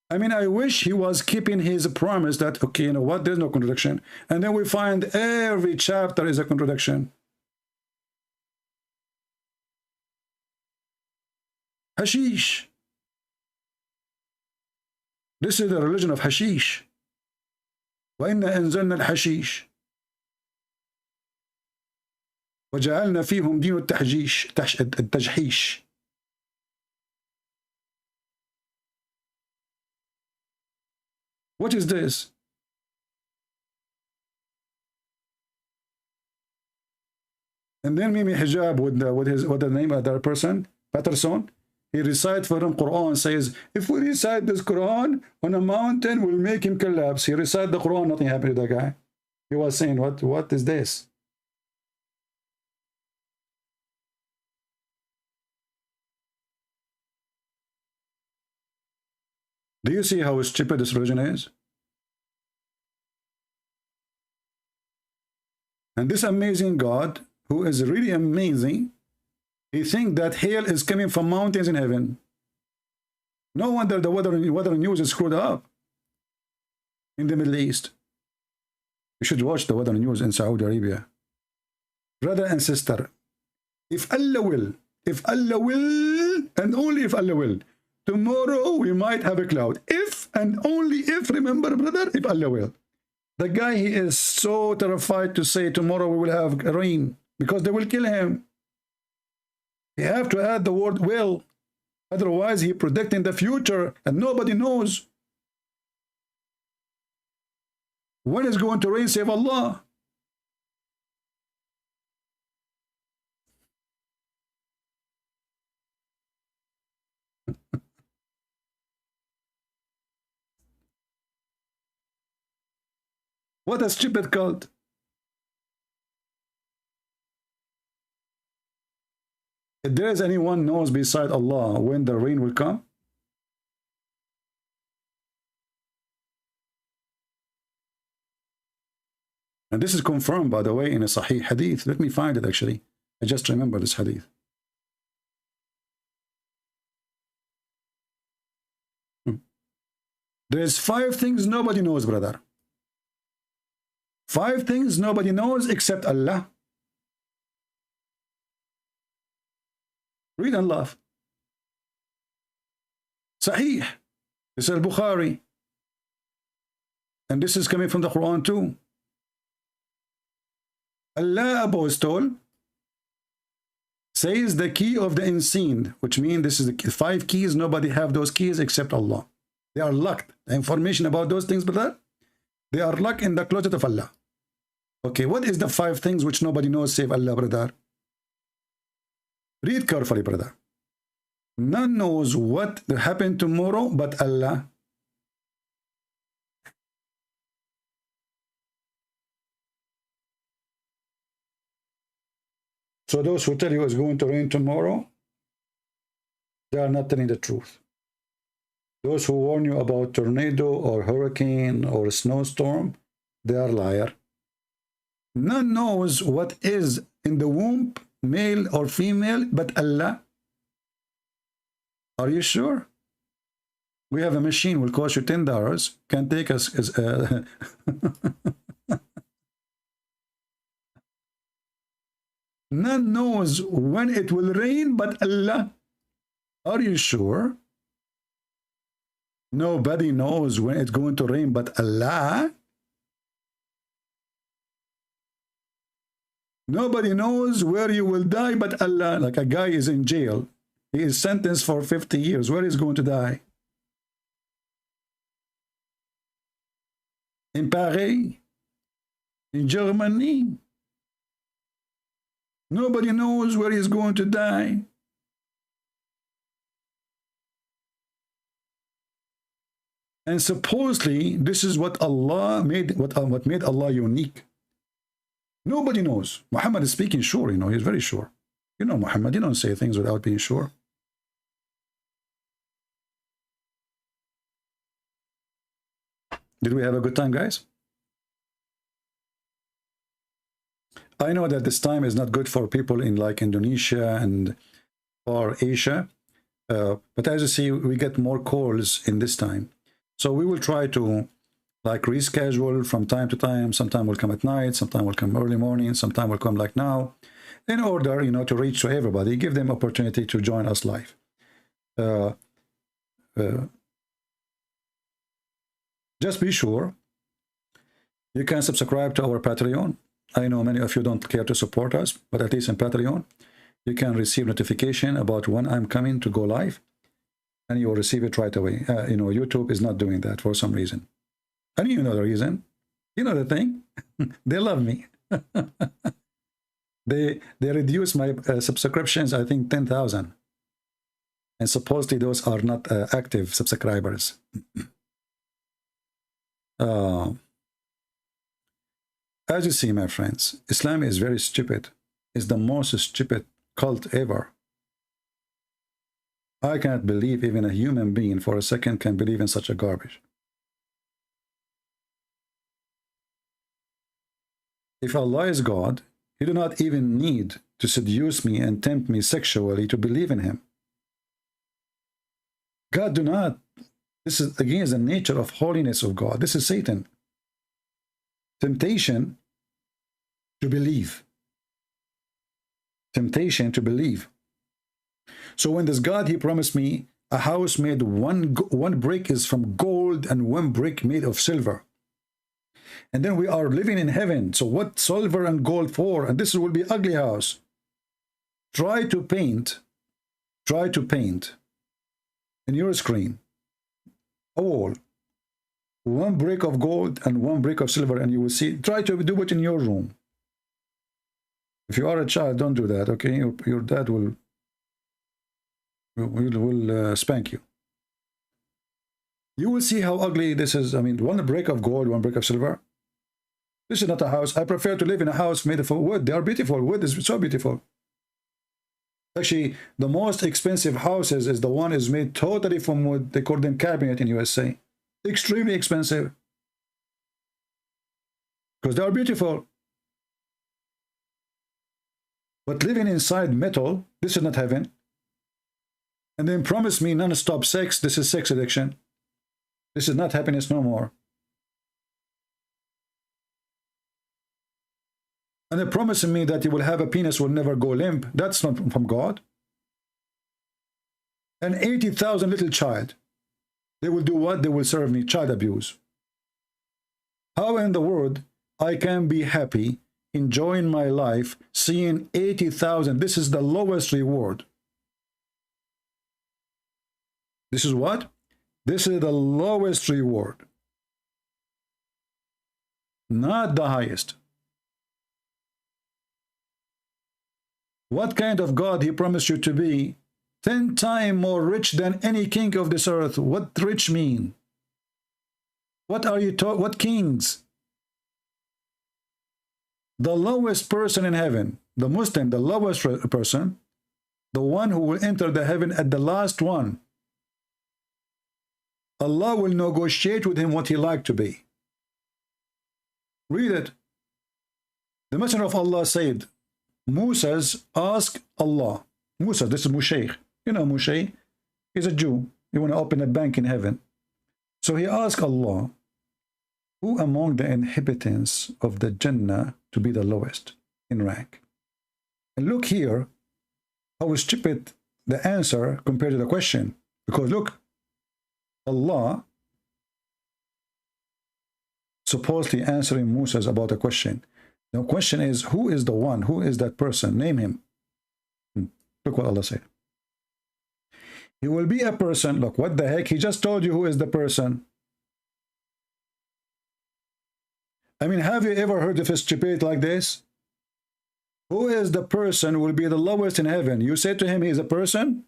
I mean, I wish he was keeping his promise that, okay, you know what, there's no contradiction. And then we find every chapter is a contradiction. Hashish. This is the religion of hashish. وَإِنَّا أَنزَلْنَا الْحَشِيشِ. وجعلنا فيهم دين التجحيش. What is this? And then Mimi Hijab with the name of the person, Patterson, he recites for him Quran, says, if we recite this Quran on a mountain, we'll make him collapse. He recited the Quran, nothing happened to the guy. He was saying, what is this? Do you see how stupid this religion is? And this amazing God, who is really amazing, he thinks that hail is coming from mountains in heaven. No wonder the weather news is screwed up in the Middle East. You should watch the weather news in Saudi Arabia. Brother and sister, if Allah will, and only if Allah will, tomorrow we might have a cloud. If and only if, remember brother, if Allah will. The guy, he is so terrified to say tomorrow we will have rain because they will kill him. You have to add the word will. Otherwise, he predicting the future and nobody knows. When is going to rain, save Allah? What a stupid cult. If there is anyone knows beside Allah when the rain will come, and this is confirmed, by the way, in a Sahih hadith. Let me find it, actually. I just remember this hadith. There's 5 things nobody knows, brother. 5 things nobody knows except Allah. Read and laugh. Sahih. This is Al-Bukhari. And this is coming from the Quran too. Allah Apostle says the key of the unseen, which means this is the 5 keys. Nobody have those keys except Allah. They are locked. The information about those things, brother, they are locked in the closet of Allah. Okay, what is the 5 things which nobody knows save Allah, brother? Read carefully, brother. None knows what will happen tomorrow but Allah. So those who tell you it's going to rain tomorrow, they are not telling the truth. Those who warn you about tornado or hurricane or snowstorm, they are liar. None knows what is in the womb, male or female, but Allah. Are you sure? We have a machine will cost you $10. Can take us as None knows when it will rain but Allah. Are you sure? Nobody knows when it's going to rain but Allah. Nobody knows where you will die but Allah. Like a guy is in jail. He is sentenced for 50 years. Where is he going to die? In Paris? In Germany? Nobody knows where he's going to die. And supposedly, this is what Allah made, what made Allah unique. Nobody knows. Muhammad is speaking sure, you know, he's very sure. You know Muhammad, you don't say things without being sure. Did we have a good time, guys? I know that this time is not good for people in like Indonesia and or Asia, but as you see, we get more calls in this time. So we will try to like reschedule from time to time. Sometime will come at night, sometime will come early morning, sometime will come like now, in order, you know, to reach to everybody, give them opportunity to join us live. Just be sure you can subscribe to our Patreon. I know many of you don't care to support us, but at least in Patreon, you can receive notification about when I'm coming to go live, and you will receive it right away. You know, YouTube is not doing that for some reason. And you know the reason. You know the thing. They love me. They reduced my subscriptions, I think, 10,000. And supposedly those are not active subscribers. As you see, my friends, Islam is very stupid. It's the most stupid cult ever. I cannot believe even a human being for a second can believe in such a garbage. If Allah is God, He do not even need to seduce me and tempt me sexually to believe in Him. God do not. This is against the nature of holiness of God. This is Satan. Temptation to believe. Temptation to believe. So when this God, He promised me a house made one brick is from gold and one brick made of silver. And then we are living in heaven. So what silver and gold for? And this will be ugly house. Try to paint in your screen a wall, one brick of gold and one brick of silver, and you will see. Try to do it in your room. If you are a child, don't do that, okay? Your dad will spank you. You will see how ugly this is. I mean, one brick of gold, one brick of silver. This is not a house. I prefer to live in a house made of wood. They are beautiful. Wood is so beautiful. Actually, the most expensive houses is the one is made totally from wood. They call them cabinet in USA. Extremely expensive. Because they are beautiful. But living inside metal, this is not heaven. And then promise me non-stop sex, this is sex addiction. This is not happiness no more. And they're promising me that you will have a penis will never go limp. That's not from God. An 80,000 little child. They will do what? They will serve me child abuse. How in the world I can be happy, enjoying my life, seeing 80,000? This is the lowest reward. This is what? This is the lowest reward. Not the highest. What kind of God He promised you to be? 10 times more rich than any king of this earth. What rich mean? What are you talking? What kings? The lowest person in heaven, the Muslim, the lowest person, the one who will enter the heaven at the last one. Allah will negotiate with him what he like to be. Read it. The Messenger of Allah said, Moses asked Allah. Musa, this is Moshe. You know Moshe? He's a Jew. He want to open a bank in heaven. So he asked Allah, who among the inhabitants of the Jannah to be the lowest in rank? And look here, how stupid the answer compared to the question. Because look, Allah supposedly answering Moses about a question. The question is, who is the one? Who is that person? Name him. Look what Allah said. He will be a person. Look, what the heck? He just told you who is the person. I mean, have you ever heard of a stupid like this? Who is the person who will be the lowest in heaven? You say to him, he is a person?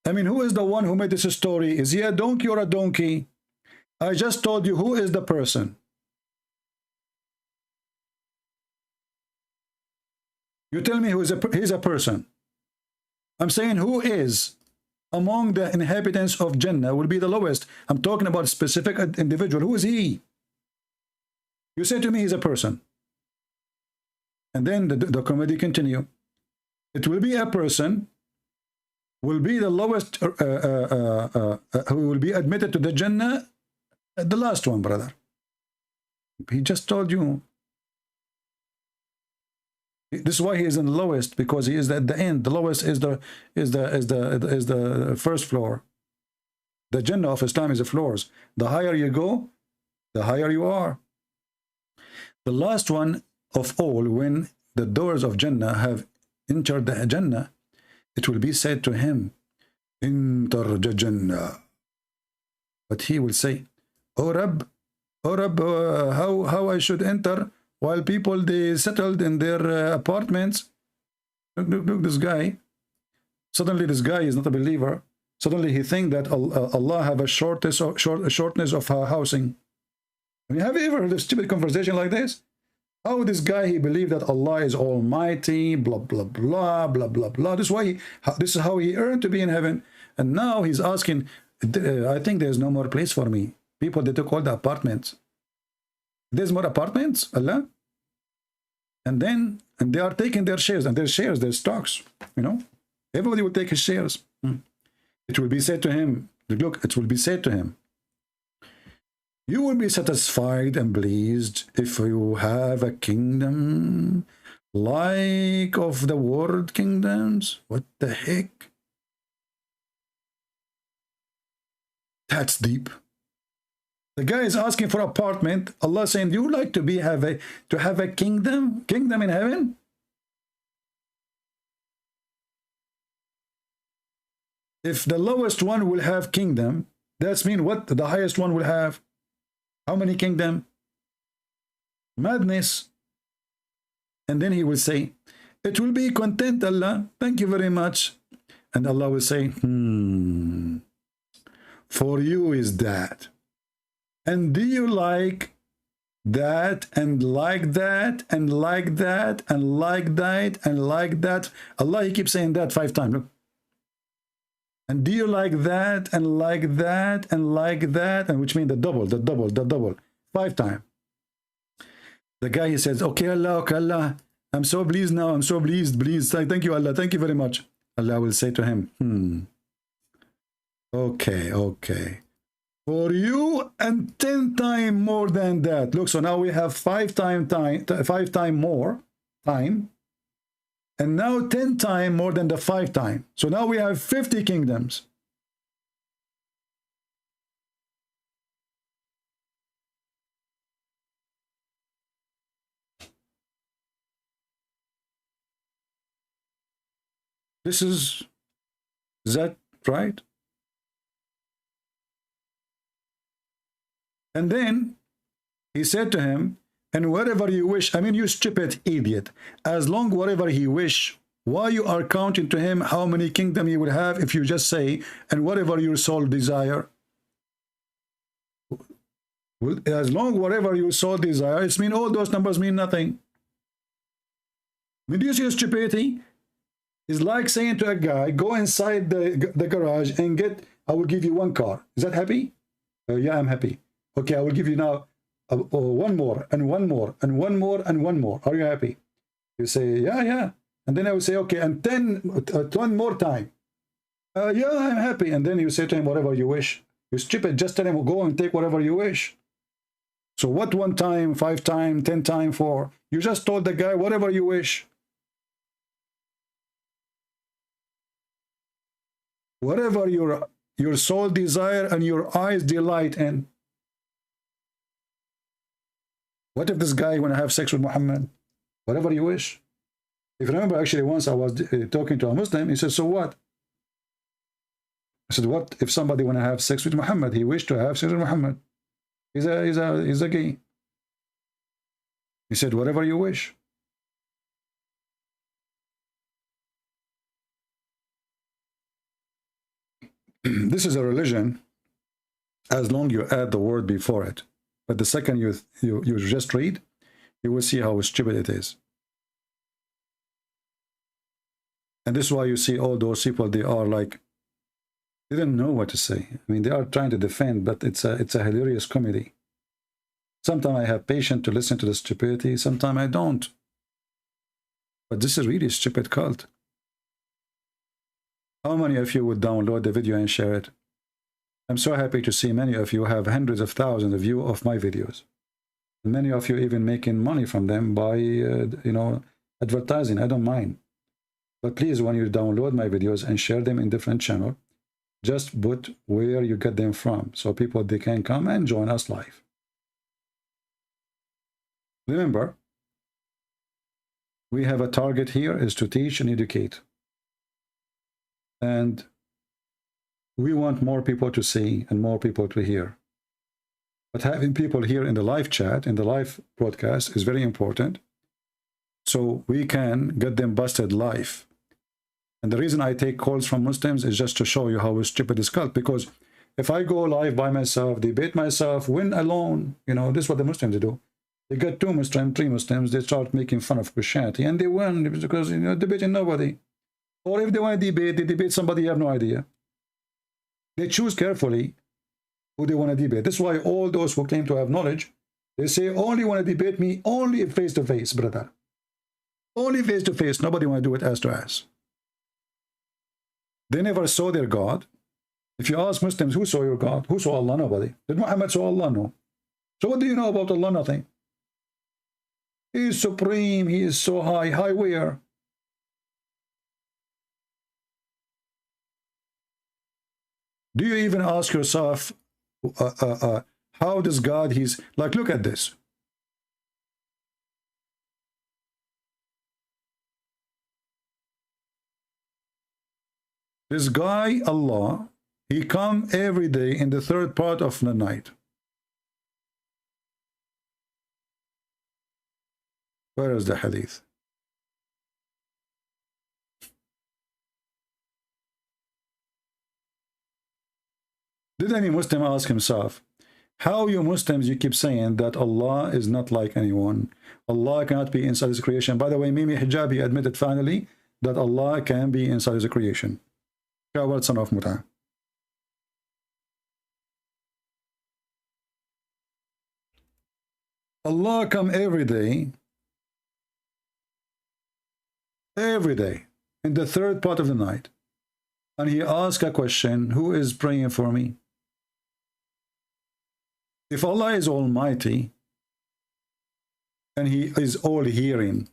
I mean, who is the one who made this story? Is he a donkey or a donkey? I just told you who is the person. You tell me he's a person. I'm saying who is among the inhabitants of Jannah will be the lowest. I'm talking about a specific individual. Who is he? You say to me he's a person. And then the comedy continue. It will be a person, will be the lowest, who will be admitted to the Jannah, the last one, brother. He just told you. This is why he is in the lowest, because he is at the end. The lowest is the first floor. The Jannah of Islam is the floors. The higher you go, the higher you are. The last one of all, when the doors of Jannah have entered the Jannah, it will be said to him, Enter the Jannah. But he will say, Oh Rab, how I should enter while people, they settled in their apartments. Look, this guy. Suddenly this guy is not a believer. Suddenly he thinks that Allah have a shortness of housing. I mean, have you ever heard a stupid conversation like this? How this guy, he believed that Allah is almighty, blah, blah, blah, blah, blah, blah. This is how he earned to be in heaven. And now he's asking, I think there's no more place for me. People, they took all the apartments. There's more apartments, Allah? And they are taking their shares, and their shares, their stocks, you know. Everybody will take his shares. It will be said to him, look, it will be said to him, you will be satisfied and pleased if you have a kingdom like of the world kingdoms. What the heck? That's deep. The guy is asking for apartment. Allah saying, do you like to have a kingdom in heaven? If the lowest one will have kingdom, that's mean what the highest one will have? How many kingdom? Madness. And then he will say, it will be content, Allah. Thank you very much. And Allah will say, for you is that. And do you like that and like that and like that and like that and like that? Allah, he keeps saying that 5 times. Look. And do you like that and like that and like that? And which means the double. 5 times. The guy, he says, okay, Allah, I'm so pleased now. I'm so pleased. Thank you, Allah. Thank you very much. Allah will say to him, okay. For you and 10 times more than that. Look, so now we have 5 times more time. And now 10 times more than the 5 times. So now we have 50 kingdoms. Is that right? And then he said to him, and whatever you wish, I mean, you stupid idiot, as long whatever he wish, why you are counting to him how many kingdom he will have if you just say, and whatever your soul desire? Well, as long whatever your soul desire, it means all those numbers mean nothing. I mean, do you see stupidity? It's like saying to a guy, go inside the garage and get, I will give you 1 car. Is that happy? Yeah, I'm happy. Okay, I will give you now 1 more, and 1 more, and 1 more, and 1 more. Are you happy? You say, yeah. And then I will say, okay, and 10 more time. Yeah, I'm happy. And then you say to him, whatever you wish. You stupid, just tell him, go and take whatever you wish. So what 1 time, 5 time, 10 time for? You just told the guy, whatever you wish. Whatever your soul desire and your eyes delight in. What if this guy want to have sex with Muhammad? Whatever you wish. If you remember, actually, once I was talking to a Muslim, he said, so what? I said, what if somebody want to have sex with Muhammad? He wished to have sex with Muhammad. He's a gay. He said, whatever you wish. This is a religion as long you add the word before it. But the second you just read, you will see how stupid it is. And this is why you see all those people, they are like, they don't know what to say. I mean, they are trying to defend, but it's a hilarious comedy. Sometimes I have patience to listen to the stupidity, sometimes I don't. But this is really a stupid cult. How many of you would download the video and share it? I'm so happy to see many of you have hundreds of thousands of views of my videos. And many of you even making money from them by, advertising. I don't mind. But please, when you download my videos and share them in different channels, just put where you get them from, so people, they can come and join us live. Remember, we have a target here is to teach and educate. And we want more people to see and more people to hear. But having people here in the live chat, in the live broadcast is very important. So we can get them busted live. And the reason I take calls from Muslims is just to show you how stupid this cult. Because if I go live by myself, debate myself, win alone, you know, this is what the Muslims do. They get 2 Muslims, 3 Muslims, they start making fun of Christianity, and they win because, you know, debating nobody. Or if they want to debate, they debate somebody you have no idea. They choose carefully who they want to debate. That's why all those who claim to have knowledge, they say, only want to debate me, only face-to-face, brother. Only face-to-face, nobody want to do it ass to ass. They never saw their God. If you ask Muslims, who saw your God? Who saw Allah? Nobody. Did Muhammad saw Allah? No. So what do you know about Allah? Nothing. He is supreme. He is so high. High where? Do you even ask yourself, how does God, he's like, look at this. This guy, Allah, he come every day in the 3rd part of the night. Where is the hadith? Did any Muslim ask himself, how you Muslims, you keep saying that Allah is not like anyone? Allah cannot be inside his creation. By the way, Mimi Hijabi admitted finally that Allah can be inside his creation. Coward son of Muta. Allah come every day, in the 3rd part of the night, and he asks a question, who is praying for me? If Allah is almighty, and he is all hearing,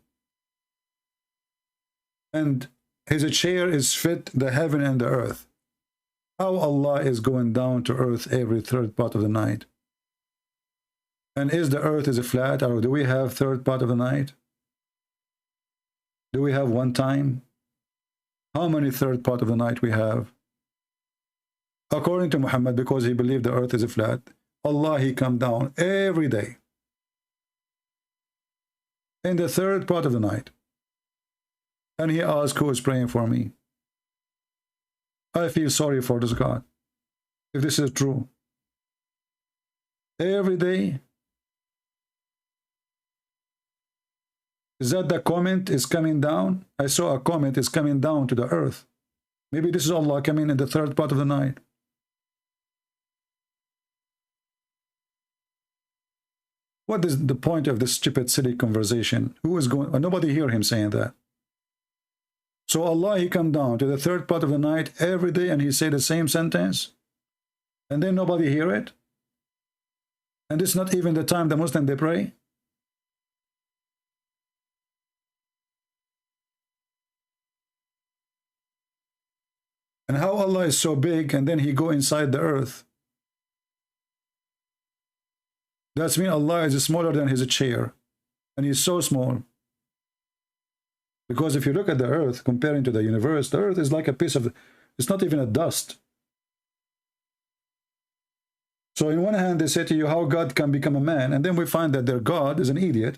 and his chair is fit the heaven and the earth, how Allah is going down to earth every 3rd part of the night? And is the earth is flat, or do we have 3rd part of the night? Do we have one time? How many 3rd part of the night we have? According to Muhammad, because he believed the earth is flat, Allah, he come down every day in the 3rd part of the night, and he asks, who is praying for me? I feel sorry for this God, if this is true. Every day. Is that the comment is coming down? I saw a comment is coming down to the earth. Maybe this is Allah coming in the 3rd part of the night. What is the point of this stupid, silly conversation? Who is going? Nobody hear him saying that. So Allah, he come down to the 3rd part of the night every day, and he say the same sentence, and then nobody hear it. And it's not even the time the Muslim they pray. And how Allah is so big, and then he go inside the earth. That's mean Allah is smaller than his chair, and he's so small. Because if you look at the earth, comparing to the universe, the earth is like a piece of, it's not even a dust. So in one hand, they say to you how God can become a man, and then we find that their God is an idiot.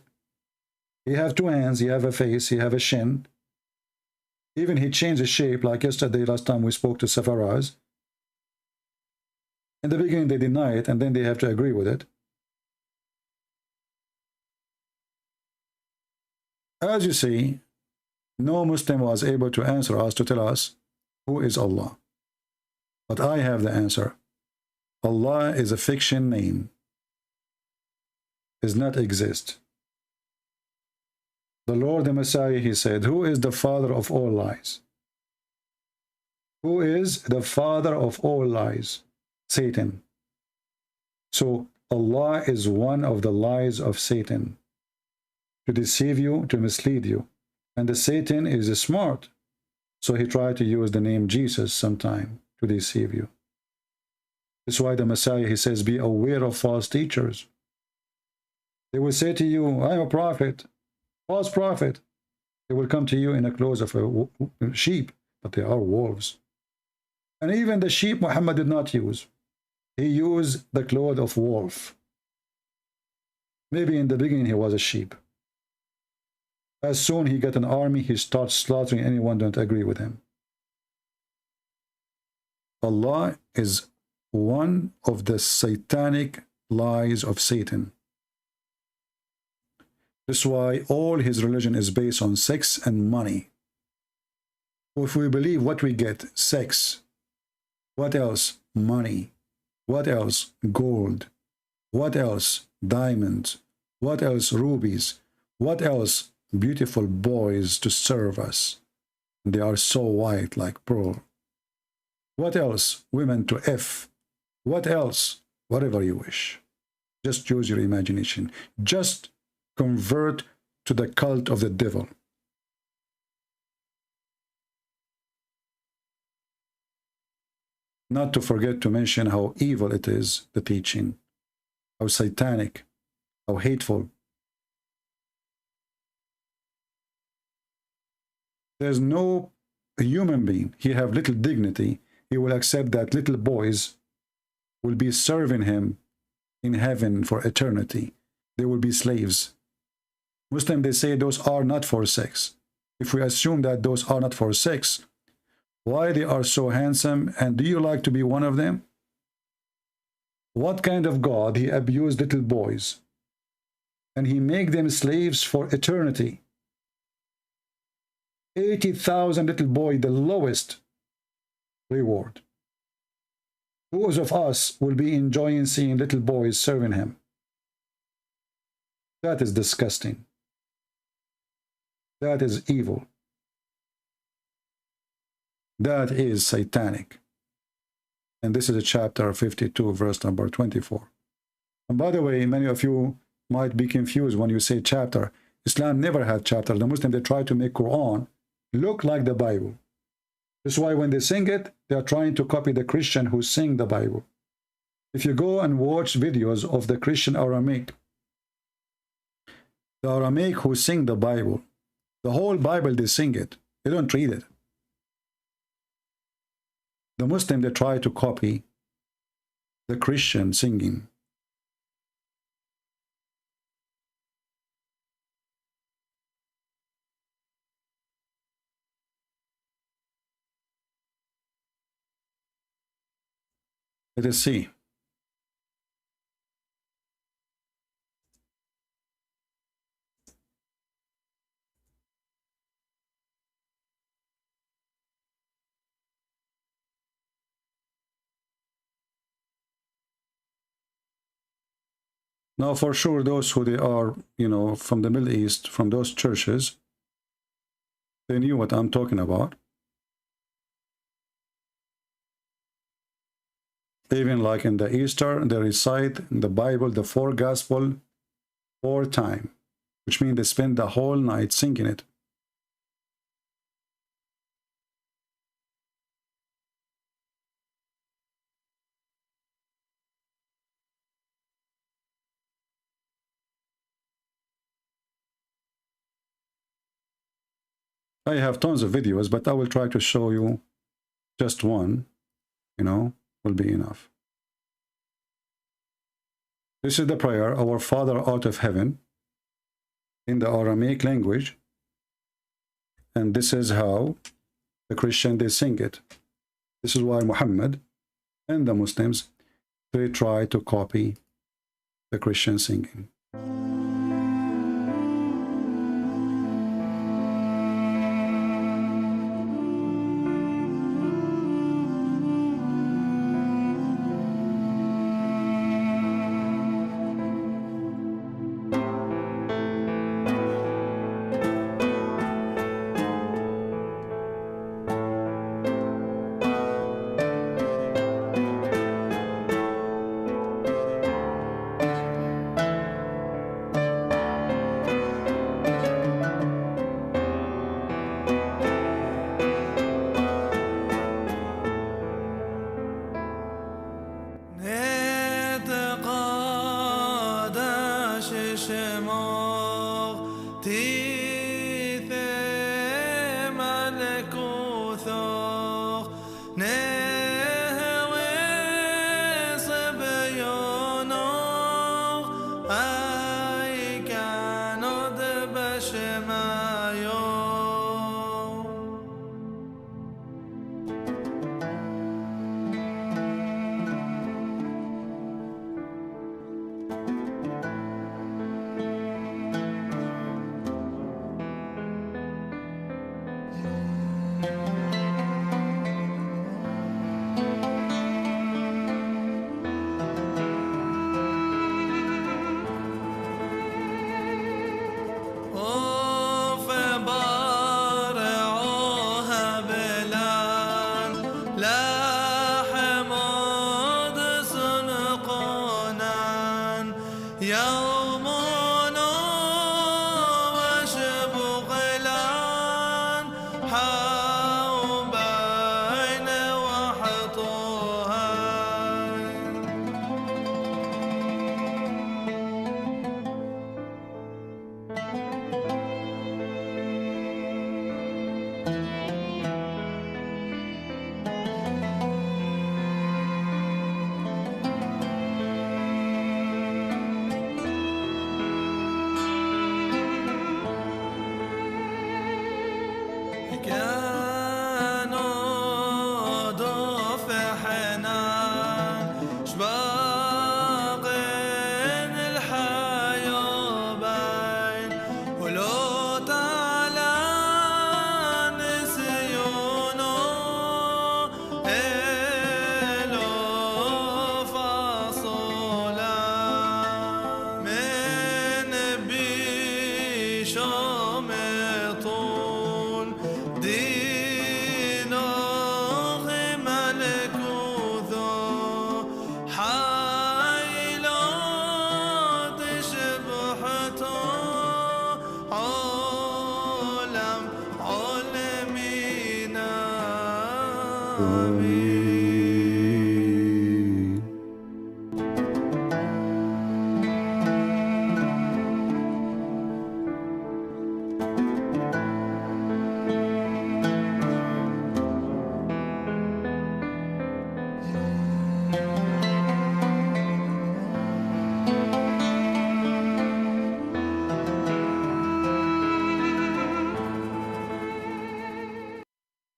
He have 2 hands, he have a face, he have a shin. Even he changed his shape, like yesterday, last time we spoke to Safaraz. In the beginning, they deny it, and then they have to agree with it. As you see, no Muslim was able to answer us, to tell us who is Allah. But I have the answer. Allah is a fiction name. Does not exist. The Lord, the Messiah, he said, who is the father of all lies? Who is the father of all lies? Satan. So Allah is one of the lies of Satan, to deceive you, to mislead you. And the Satan is smart, so he tried to use the name Jesus sometime to deceive you. That's why the Messiah, he says, be aware of false teachers. They will say to you, I'm a prophet, false prophet. They will come to you in the clothes of a sheep, but they are wolves. And even the sheep Muhammad did not use. He used the cloth of wolf. Maybe in the beginning he was a sheep. As soon he got an army, he starts slaughtering anyone who don't agree with him. Allah is one of the satanic lies of Satan. That's why all his religion is based on sex and money. If we believe what we get, sex. What else? Money. What else? Gold. What else? Diamonds. What else? Rubies. What else? Beautiful boys to serve us. They are so white like pearl. What else? Women to F. What else? Whatever you wish. Just use your imagination. Just convert to the cult of the devil. Not to forget to mention how evil it is, the teaching, how satanic, how hateful. There's no human being, he have little dignity, he will accept that little boys will be serving him in heaven for eternity. They will be slaves. Muslims, they say those are not for sex. If we assume that those are not for sex, why they are so handsome, and do you like to be one of them? What kind of God he abused little boys and he make them slaves for eternity? 80,000 little boy, the lowest reward. Who of us will be enjoying seeing little boys serving him? That is disgusting. That is evil. That is satanic. And this is a chapter 52, verse number 24. And by the way, many of you might be confused when you say chapter. Islam never had chapter. The Muslims, they try to make Quran look like the Bible. That's why when they sing it, they are trying to copy the Christian who sing the Bible. If you go and watch videos of the Christian Aramaic, the Aramaic who sing the Bible, the whole Bible, they sing it. They don't read it. The Muslim, they try to copy the Christian singing. Let us see. Now, for sure, those who they are, from the Middle East, from those churches, they knew what I'm talking about. Even like in the Easter, they recite in the Bible, the 4 Gospel 4 times, which means they spend the whole night singing it. I have tons of videos, but I will try to show you just one, will be enough. This is the prayer, Our Father art of heaven, in the Aramaic language. And this is how the Christian, they sing it. This is why Muhammad and the Muslims, they try to copy the Christian singing.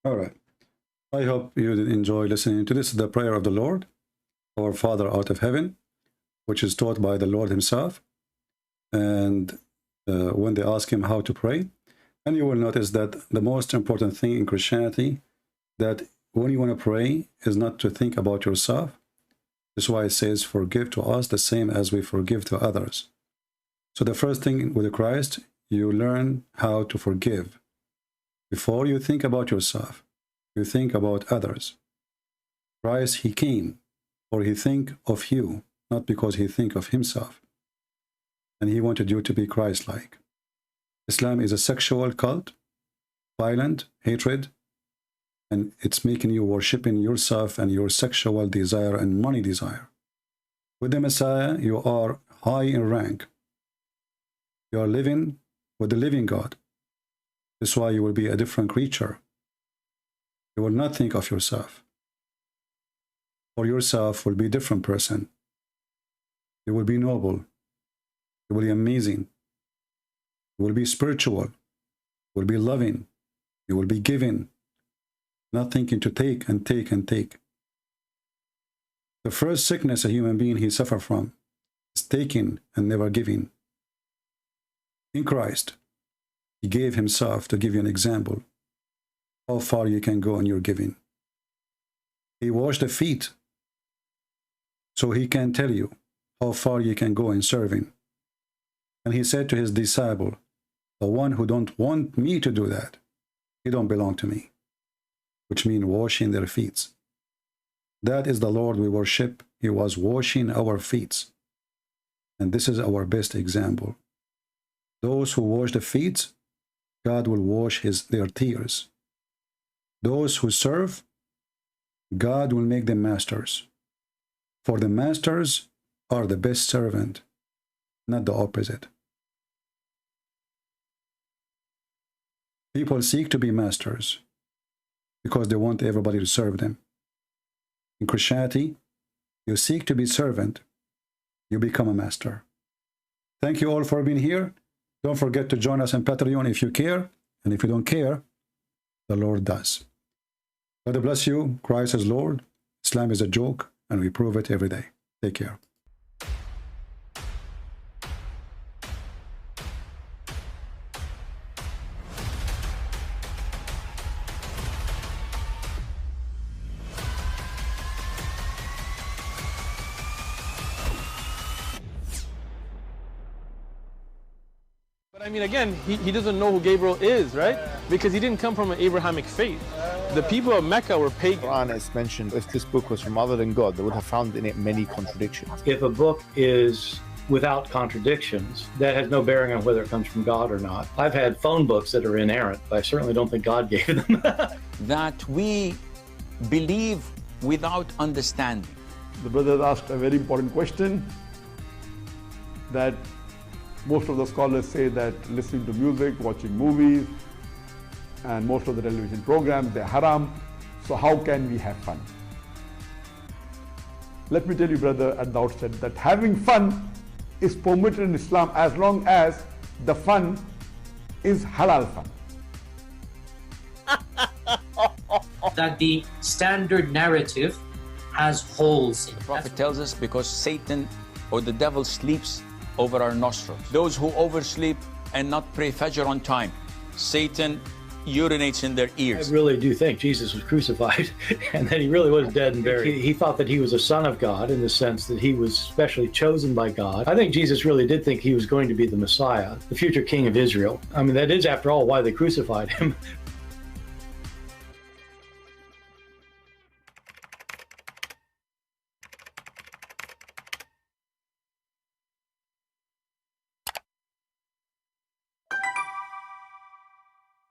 All right. I hope you did enjoy listening to this. The prayer of the Lord, our Father out of heaven, which is taught by the Lord himself. And when they ask him how to pray, and you will notice that the most important thing in Christianity, that when you want to pray, is not to think about yourself. That's why it says, forgive to us the same as we forgive to others. So the first thing with Christ, you learn how to forgive. Before you think about yourself, you think about others. Christ, he came, or he think of you, not because he think of himself. And he wanted you to be Christ-like. Islam is a sexual cult, violent, hatred, and it's making you worshiping yourself and your sexual desire and money desire. With the Messiah, you are high in rank. You are living with the living God. That's why you will be a different creature. You will not think of yourself. For yourself will be a different person. You will be noble. You will be amazing. You will be spiritual. You will be loving. You will be giving. Not thinking to take and take and take. The first sickness a human being he suffers from is taking and never giving. In Christ, he gave himself to give you an example how far you can go in your giving. He washed the feet so he can tell you how far you can go in serving. And he said to his disciple, the one who don't want me to do that, he don't belong to me, which means washing their feet. That is the Lord we worship. He was washing our feet. And this is our best example. Those who wash the feet, God will wash their tears. Those who serve, God will make them masters. For the masters are the best servant, not the opposite. People seek to be masters because they want everybody to serve them. In Christianity, you seek to be servant, you become a master. Thank you all for being here. Don't forget to join us on Patreon if you care, and if you don't care, the Lord does. God bless you. Christ is Lord. Islam is a joke, and we prove it every day. Take care. But I mean, again, he doesn't know who Gabriel is, right? Because he didn't come from an Abrahamic faith. The people of Mecca were pagan. Qur'an is mentioned. If this book was from other than God, they would have found in it many contradictions. If a book is without contradictions, that has no bearing on whether it comes from God or not. I've had phone books that are inerrant, but I certainly don't think God gave them. That we believe without understanding. The brother asked a very important question, that most of the scholars say that listening to music, watching movies, and most of the television programs, they're haram. So how can we have fun? Let me tell you, brother, at the outset, that having fun is permitted in Islam as long as the fun is halal fun. That the standard narrative has holes in it. The Prophet tells us because Satan or the devil sleeps over our nostrils. Those who oversleep and not pray Fajr on time, Satan urinates in their ears. I really do think Jesus was crucified and that he really was dead and buried. He thought that he was a son of God in the sense that he was specially chosen by God. I think Jesus really did think he was going to be the Messiah, the future king of Israel. I mean, that is, after all, why they crucified him.